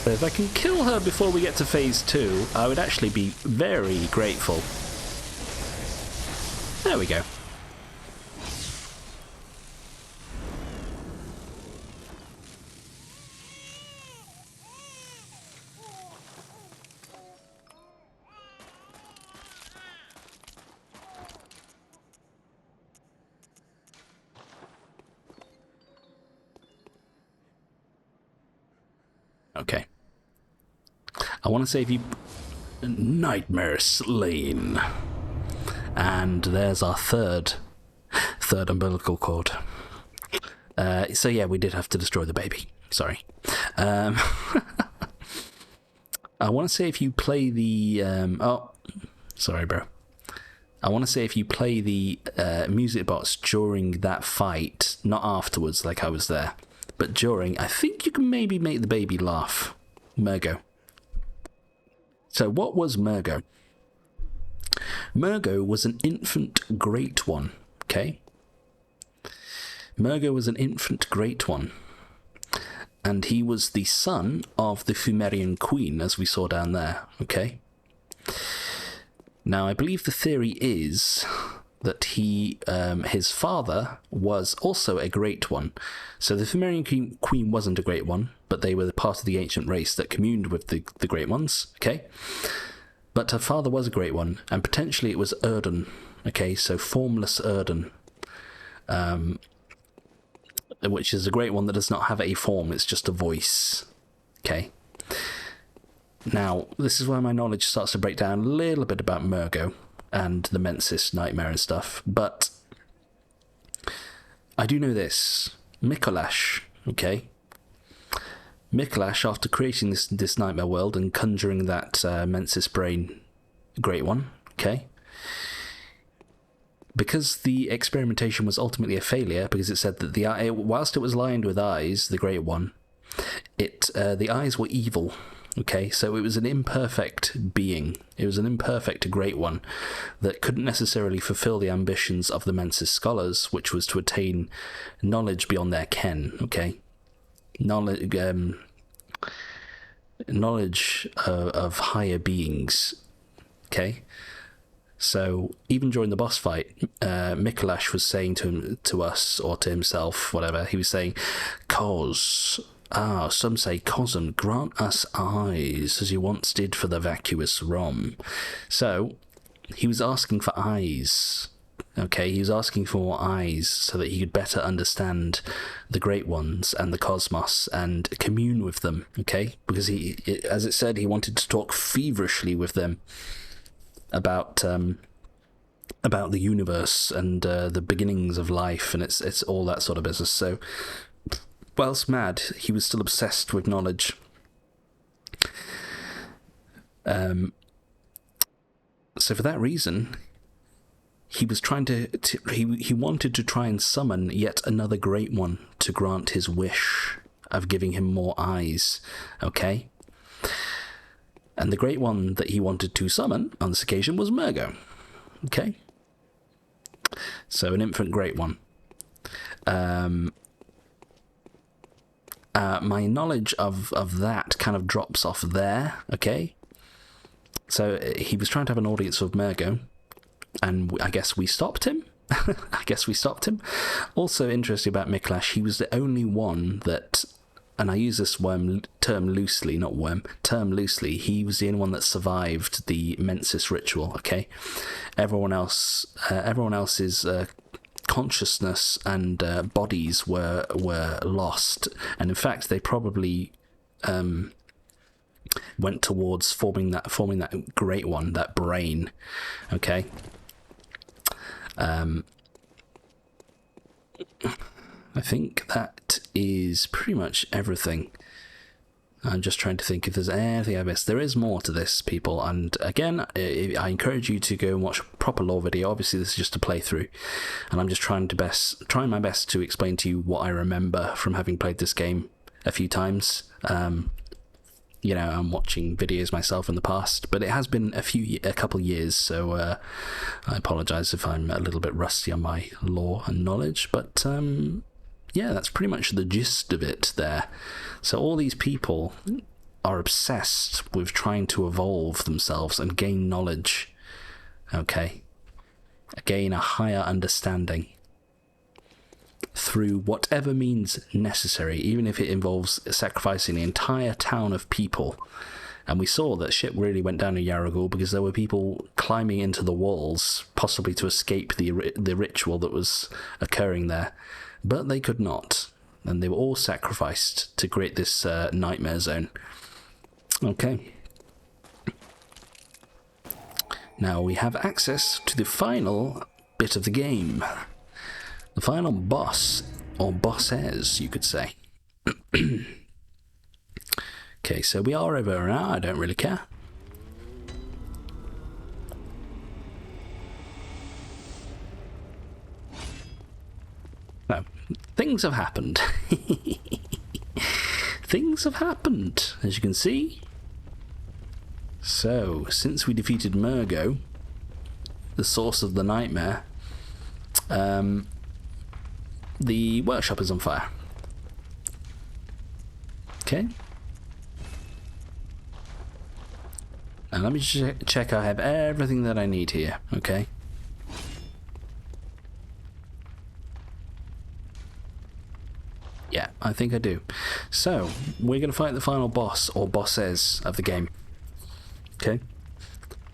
So if I can kill her before we get to phase 2, I would actually be very grateful. There we go. Okay. I want to save you. Nightmare slain. And there's our third umbilical cord. So yeah, we did have to destroy the baby. Sorry. I want to say if you play the... oh, sorry, bro. I want to say if you play the music box during that fight, not afterwards, like I was there. but during, I think you can maybe make the baby laugh. Mergo. So what was Mergo? Mergo was an infant Great One, okay? Mergo was an infant Great One. And he was the son of the Pthumerian queen, as we saw down there, okay? Now, I believe the theory is that his father was also a Great One. So the Pthumerian queen wasn't a Great One, but they were part of the ancient race that communed with the Great Ones, okay? But her father was a Great One, and potentially it was Erden, okay? So formless Erden, which is a Great One that does not have a form, it's just a voice, okay? Now, this is where my knowledge starts to break down a little bit about Mergo and the Mensis nightmare and stuff, but I do know this. Mikolash, okay? Mikolash, after creating this nightmare world and conjuring that Mensis brain Great One, okay? Because the experimentation was ultimately a failure, because it said that whilst it was lined with eyes, the Great One, the eyes were evil. Okay, so it was an imperfect being. It was an imperfect Great One that couldn't necessarily fulfill the ambitions of the Mensis scholars, which was to attain knowledge beyond their ken. Okay, knowledge of higher beings. Okay, so even during the boss fight, Mikolash was saying to us, or to himself, whatever, he was saying, some say, Cosm, grant us eyes, as you once did for the vacuous Rom. So, he was asking for eyes, okay? He was asking for more eyes so that he could better understand the Great Ones and the cosmos and commune with them, okay? Because as it said, he wanted to talk feverishly with them about the universe and the beginnings of life, and it's all that sort of business. So, whilst mad, he was still obsessed with knowledge. So for that reason, he was trying he wanted to try and summon yet another Great One to grant his wish of giving him more eyes, okay? And the Great One that he wanted to summon on this occasion was Mergo, okay? So an infant Great One. My knowledge of that kind of drops off there, okay? So he was trying to have an audience with Mergo, and I guess we stopped him. Also interesting about Mikolash, he was the only one that, and I use this term loosely, he was the only one that survived the Mensis ritual, okay? Everyone else's consciousness and bodies were lost, and in fact they probably went towards forming that Great One, that brain, okay? I think that is pretty much everything. I'm just trying to think if there's anything I missed. There is more to this, people, and again, I encourage you to go and watch a proper lore video. Obviously, this is just a playthrough, and I'm just trying my best to explain to you what I remember from having played this game a few times. I'm watching videos myself in the past, but it has been a couple years, so I apologise if I'm a little bit rusty on my lore and knowledge, but yeah, that's pretty much the gist of it there. So all these people are obsessed with trying to evolve themselves and gain knowledge, okay? Gain a higher understanding through whatever means necessary, even if it involves sacrificing the entire town of people. And we saw that shit really went down in Yaragul because there were people climbing into the walls, possibly to escape the ritual that was occurring there. But they could not, and they were all sacrificed to create this nightmare zone. Okay. Now we have access to the final bit of the game. The final boss, or bosses, you could say. Okay, so we are over now, I don't really care. No, things have happened. things have happened, as you can see. So, since we defeated Murgo, the source of the nightmare, the workshop is on fire. Okay. And let me check I have everything that I need here, okay? Yeah, I think I do. So, we're going to fight the final boss, or bosses, of the game. Okay?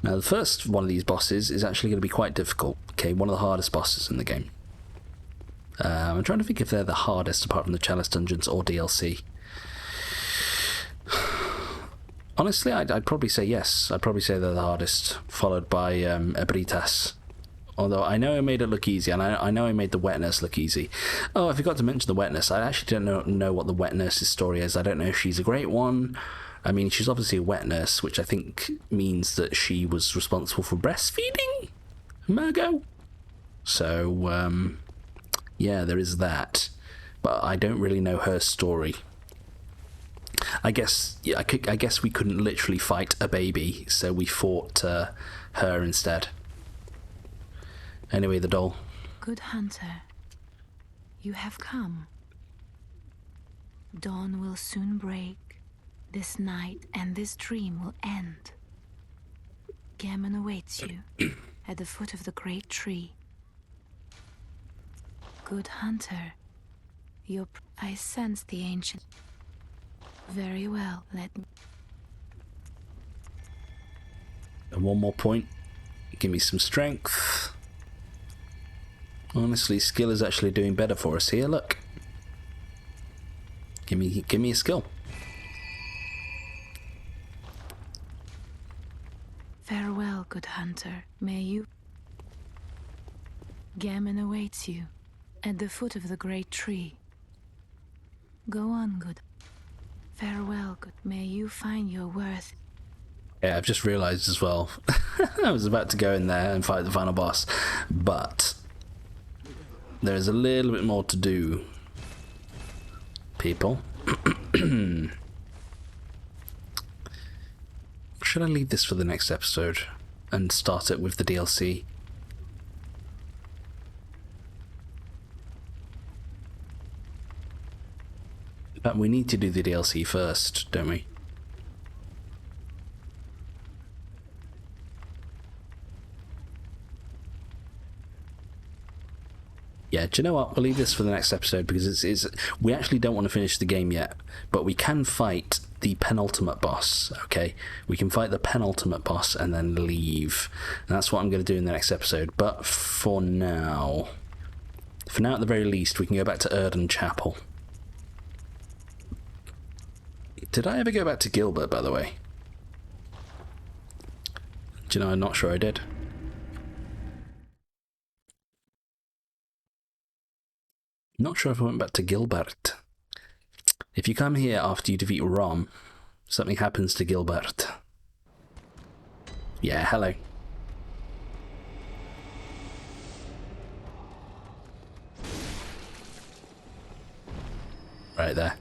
Now, the first one of these bosses is actually going to be quite difficult. Okay, one of the hardest bosses in the game. I'm trying to think if they're the hardest apart from the Chalice Dungeons or DLC. Honestly, I'd probably say yes. I'd probably say they're the hardest, followed by Ebritas. Although I know I made it look easy, and I know I made the wet nurse look easy. Oh, I forgot to mention the wet nurse. I actually don't know what the wet nurse's story is. I don't know if she's a great one. I mean, she's obviously a wet nurse, which I think means that she was responsible for breastfeeding Murgo. So, yeah, there is that. But I don't really know her story. I guess, yeah, I guess we couldn't literally fight a baby, so we fought her instead. Anyway, the doll. Good hunter, you have come. Dawn will soon break. This night and this dream will end. Gammon awaits you at the foot of the great tree. Good hunter, I sense the ancient. Very well, let me. And one more point. Give me some strength. Honestly, skill is actually doing better for us here. Look. Give me a skill. Farewell, good hunter. May you. Gammon awaits you at the foot of the great tree. Go on, good. Farewell, good. May you find your worth. Yeah, I've just realised as well. I was about to go in there and fight the final boss, but there's a little bit more to do, people. Should I leave this for the next episode and start it with the DLC? But we need to do the DLC first, don't we? Yeah, do you know what? We'll leave this for the next episode because we actually don't want to finish the game yet, but we can fight the penultimate boss, okay? We can fight the penultimate boss and then leave. And that's what I'm going to do in the next episode. But for now at the very least, we can go back to Erden Chapel. Did I ever go back to Gilbert, by the way? Do you know, I'm not sure I did. Not sure if I went back to Gilbert. If you come here after you defeat Rom, something happens to Gilbert. Yeah, hello. Right there.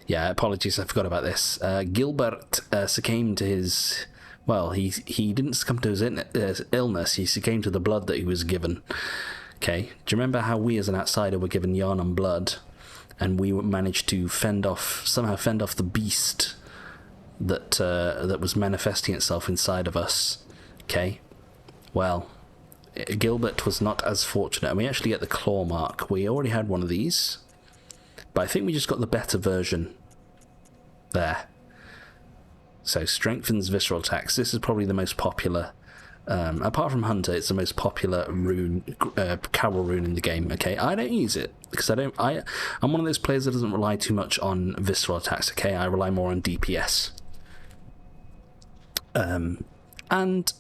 Yeah, apologies, I forgot about this. Gilbert succumbed to his... Well, he didn't succumb to his illness, he succumbed to the blood that he was given. Okay, do you remember how we as an outsider were given yarn and blood, and we managed to somehow fend off the beast that was manifesting itself inside of us? Okay, well, Gilbert was not as fortunate, and we actually get the claw mark. We already had one of these, but I think we just got the better version there. So strengthens visceral attacks. This is probably the most popular. Apart from Hunter, it's the most popular rune, Carol rune in the game. Okay, I don't use it because I'm one of those players that doesn't rely too much on visceral attacks. Okay, I rely more on DPS. And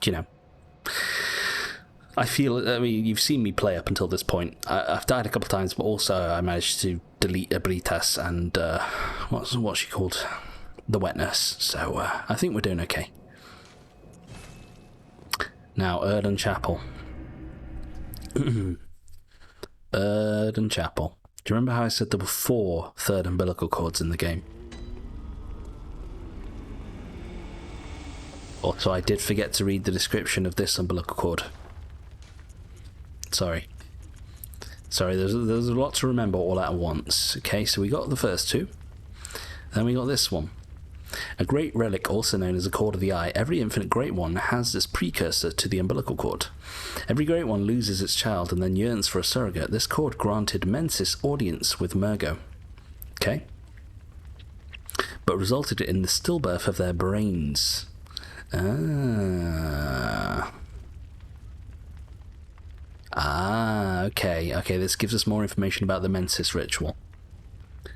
you know, I mean, you've seen me play up until this point. I've died a couple of times, but also I managed to delete Ebritas and what's she called, the wet nurse. So I think we're doing okay. Now, Erden Chapel. Erden Chapel. Do you remember how I said there were 4 third umbilical cords in the game? Also, I did forget to read the description of this umbilical cord. Sorry, there's a lot to remember all at once. Okay, so we got the first two. Then we got this one. A great relic, also known as a cord of the eye. Every infinite great one has this precursor to the umbilical cord. Every great one loses its child and then yearns for a surrogate. This cord granted Mensis audience with Murgo. Okay? But resulted in the stillbirth of their brains. Okay, this gives us more information about the Mensis ritual.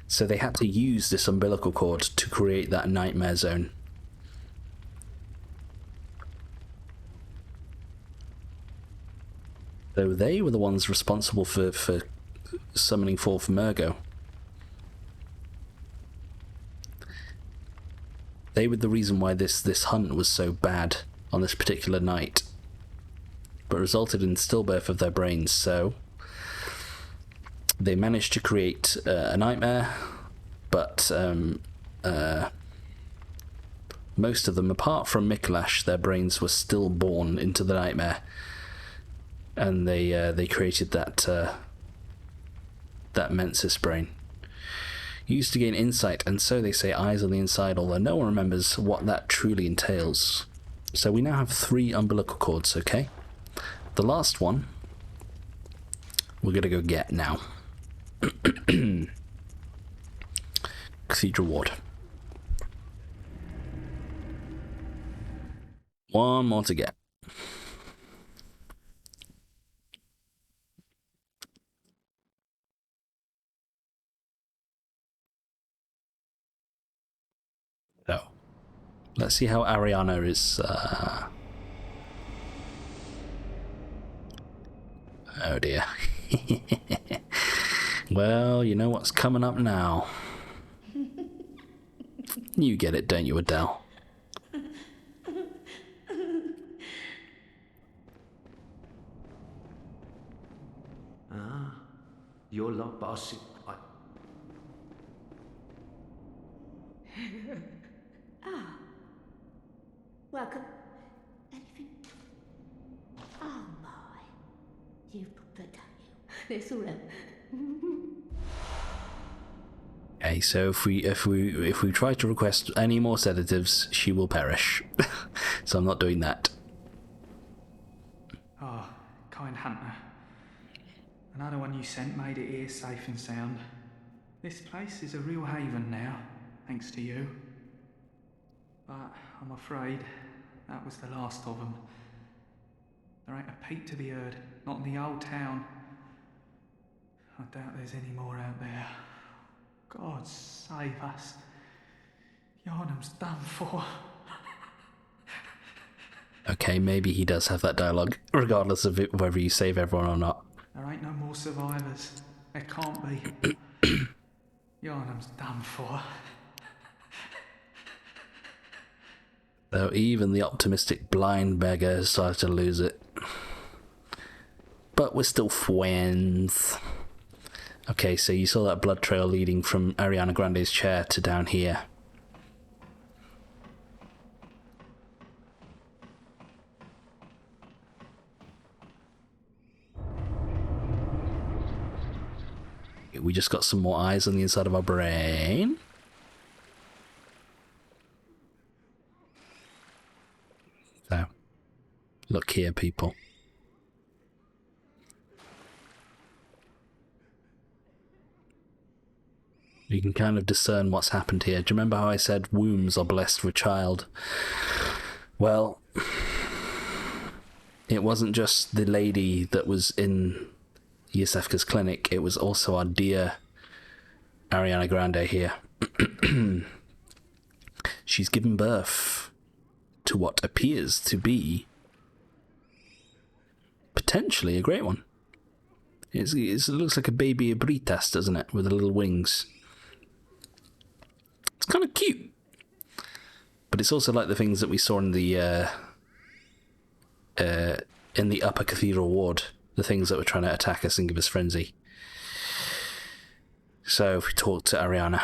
So they had to use this umbilical cord to create that nightmare zone. So they were the ones responsible for summoning forth Murgo. They were the reason why this hunt was so bad on this particular night, but resulted in stillbirth of their brains. So they managed to create a nightmare, but most of them, apart from Mikolash, their brains were still born into the nightmare, and they created that Mensis brain. Used to gain insight, and so they say eyes on the inside, although no one remembers what that truly entails. So we now have 3 umbilical cords, okay? The last one we're gonna go get now. Cathedral Ward. One more to get. So, let's see how Ariana is. Oh dear. Well, you know what's coming up now. You get it, don't you, Adele? You're lot boss. Welcome. Anything? Oh my. You've prepared, don't you? It's all right. Okay, so if we try to request any more sedatives, she will perish. So I'm not doing that. Oh, kind hunter. Another one you sent made it here safe and sound. This place is a real haven now, thanks to you. But I'm afraid that was the last of them. There ain't a peep to be heard, not in the old town. I doubt there's any more out there. God save us. Yarnum's done for. Okay, maybe he does have that dialogue, regardless of whether you save everyone or not. There ain't no more survivors. There can't be. Yarnum's done for. So even the optimistic blind beggar has started to lose it. But we're still friends. Okay, so you saw that blood trail leading from Ariana Grande's chair to down here. We just got some more eyes on the inside of our brain. So, look here, people. You can kind of discern what's happened here. Do you remember how I said wombs are blessed with child? Well, it wasn't just the lady that was in Yusefka's clinic, it was also our dear Ariana Grande here. She's given birth to what appears to be potentially a great one. It looks like a baby abritas, doesn't it, with the little wings. It's kind of cute, but it's also like the things that we saw in the upper cathedral ward, the things that were trying to attack us and give us frenzy. So if we talk to Ariana.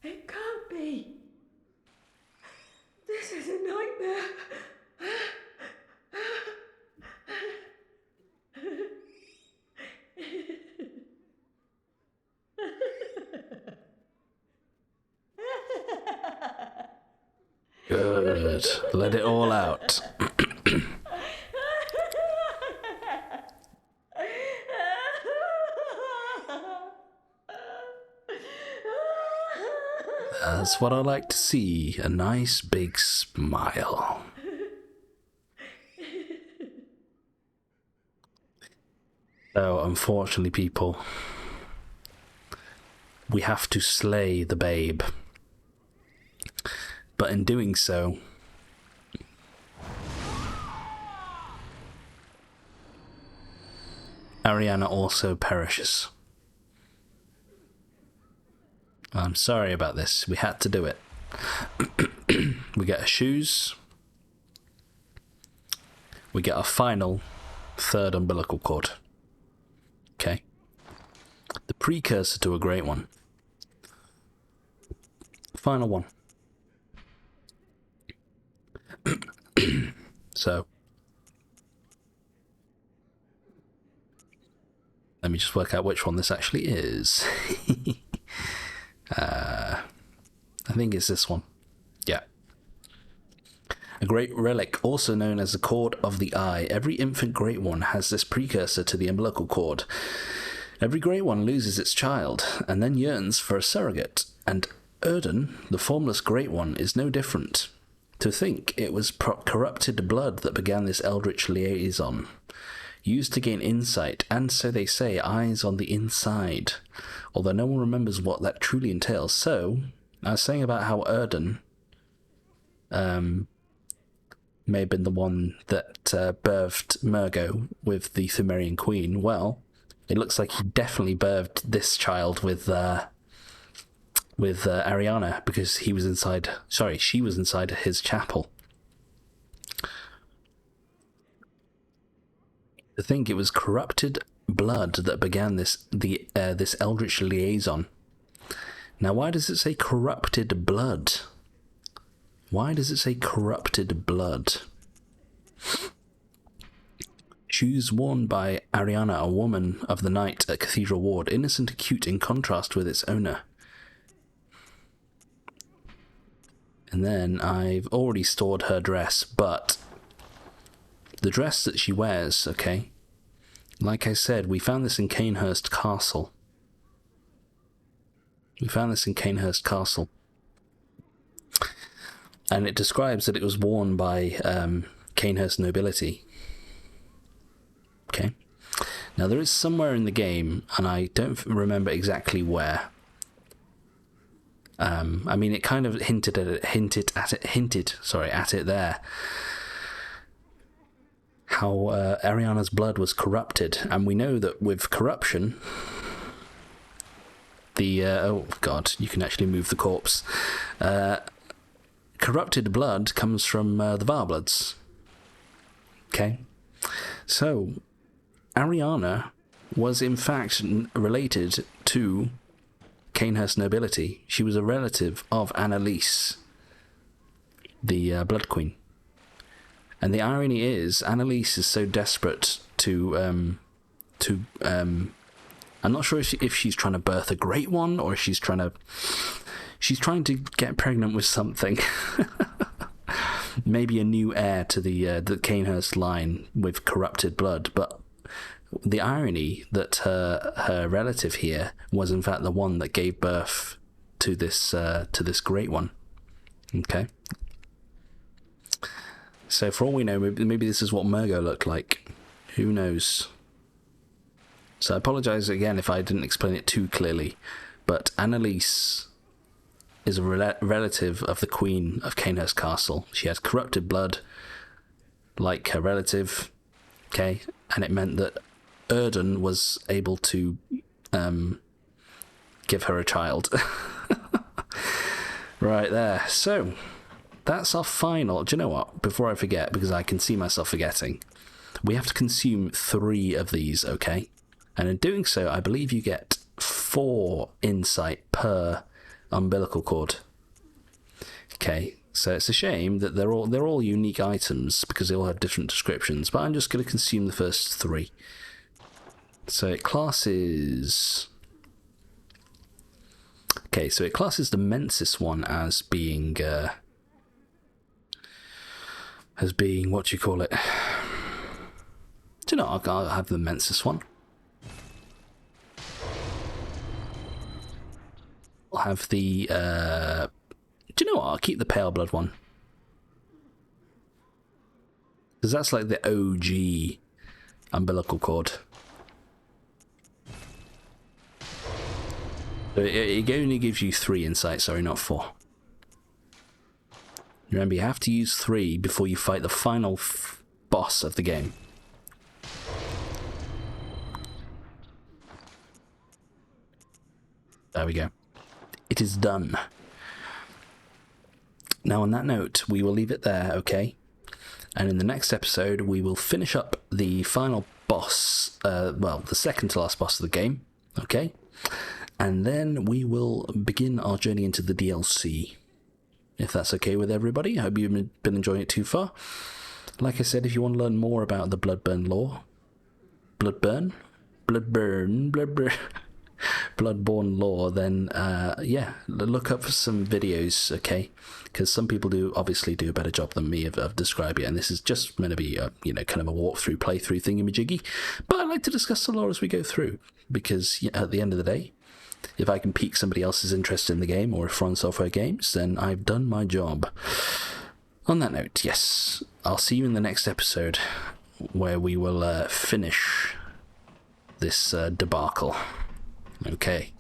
It can't be. This isn't Good. Let it all out. That's what I like to see. A nice big smile. So, unfortunately, people, we have to slay the babe. But in doing so, Ariana also perishes. I'm sorry about this. We had to do it. We get her shoes. We get our final third umbilical cord. Okay. The precursor to a great one. Final one. So, let me just work out which one this actually is. I think it's this one. Yeah. A great relic, also known as the Cord of the Eye. Every infant Great One has this precursor to the umbilical cord. Every Great One loses its child, and then yearns for a surrogate, and Erden, the formless Great One, is no different. To think it was corrupted blood that began this eldritch liaison, used to gain insight, and so they say, eyes on the inside, although no one remembers what that truly entails. So, I was saying about how Erden may have been the one that birthed Murgo with the Thumerian Queen. Well, it looks like he definitely birthed this child with Ariana, because she was inside his chapel. I think it was corrupted blood that began this eldritch liaison. Now, why does it say corrupted blood? Why does it say corrupted blood? Shoes worn by Ariana, a woman of the night at Cathedral Ward, innocent and cute in contrast with its owner. And then I've already stored her dress, but the dress that she wears, okay, like I said, we found this in Canehurst Castle. And it describes that it was worn by Canehurst nobility. Okay. Now there is somewhere in the game, and I don't remember exactly where. I mean, it kind of hinted at it there. How Ariana's blood was corrupted, and we know that with corruption, oh god, you can actually move the corpse. Corrupted blood comes from the Varbloods. Okay, so Ariana was in fact related to Canehurst nobility. She was a relative of Annalise, the Blood Queen. And the irony is, Annalise is so desperate to I'm not sure if she's trying to birth a great one, or if she's trying to get pregnant with something. Maybe a new heir to the Canehurst line with corrupted blood. But the irony that her relative here was in fact the one that gave birth to this great one. Okay. So for all we know, maybe this is what Murgo looked like. Who knows? So I apologise again if I didn't explain it too clearly, but Annalise is a relative of the Queen of Canehurst Castle. She has corrupted blood, like her relative, okay? And it meant that Erden was able to give her a child. Right there. So that's our final. Do you know what? Before I forget, because I can see myself forgetting, we have to consume 3 of these, okay? And in doing so, I believe you get 4 insight per umbilical cord. Okay, So it's a shame that they're all unique items because they all have different descriptions, but I'm just going to consume the first 3. So it classes... Okay, so it classes the Mensis one as being what do you call it? Do you know, I'll have the Mensis one. I'll have the do you know what? I'll keep the Paleblood one. Because that's like the OG umbilical cord. So it only gives you 3 insight, sorry, not 4. Remember, you have to use 3 before you fight the final boss of the game. There we go. It is done. Now, on that note, we will leave it there, okay? And in the next episode, we will finish up the final boss, well, the second to last boss of the game, okay? And then we will begin our journey into the DLC. If that's okay with everybody, I hope you've been enjoying it too far. Like I said, if you want to learn more about the Bloodborne lore, Bloodborne lore, then yeah, look up for some videos, okay? Because some people obviously do a better job than me of describing it, and this is just meant to be a, kind of a walkthrough, playthrough thingamajiggy. But I like to discuss the lore as we go through, because at the end of the day, if I can pique somebody else's interest in the game or From Software games, then I've done my job. On that note, yes, I'll see you in the next episode, where we will finish this debacle. Okay.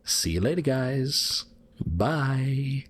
See you later, guys. Bye.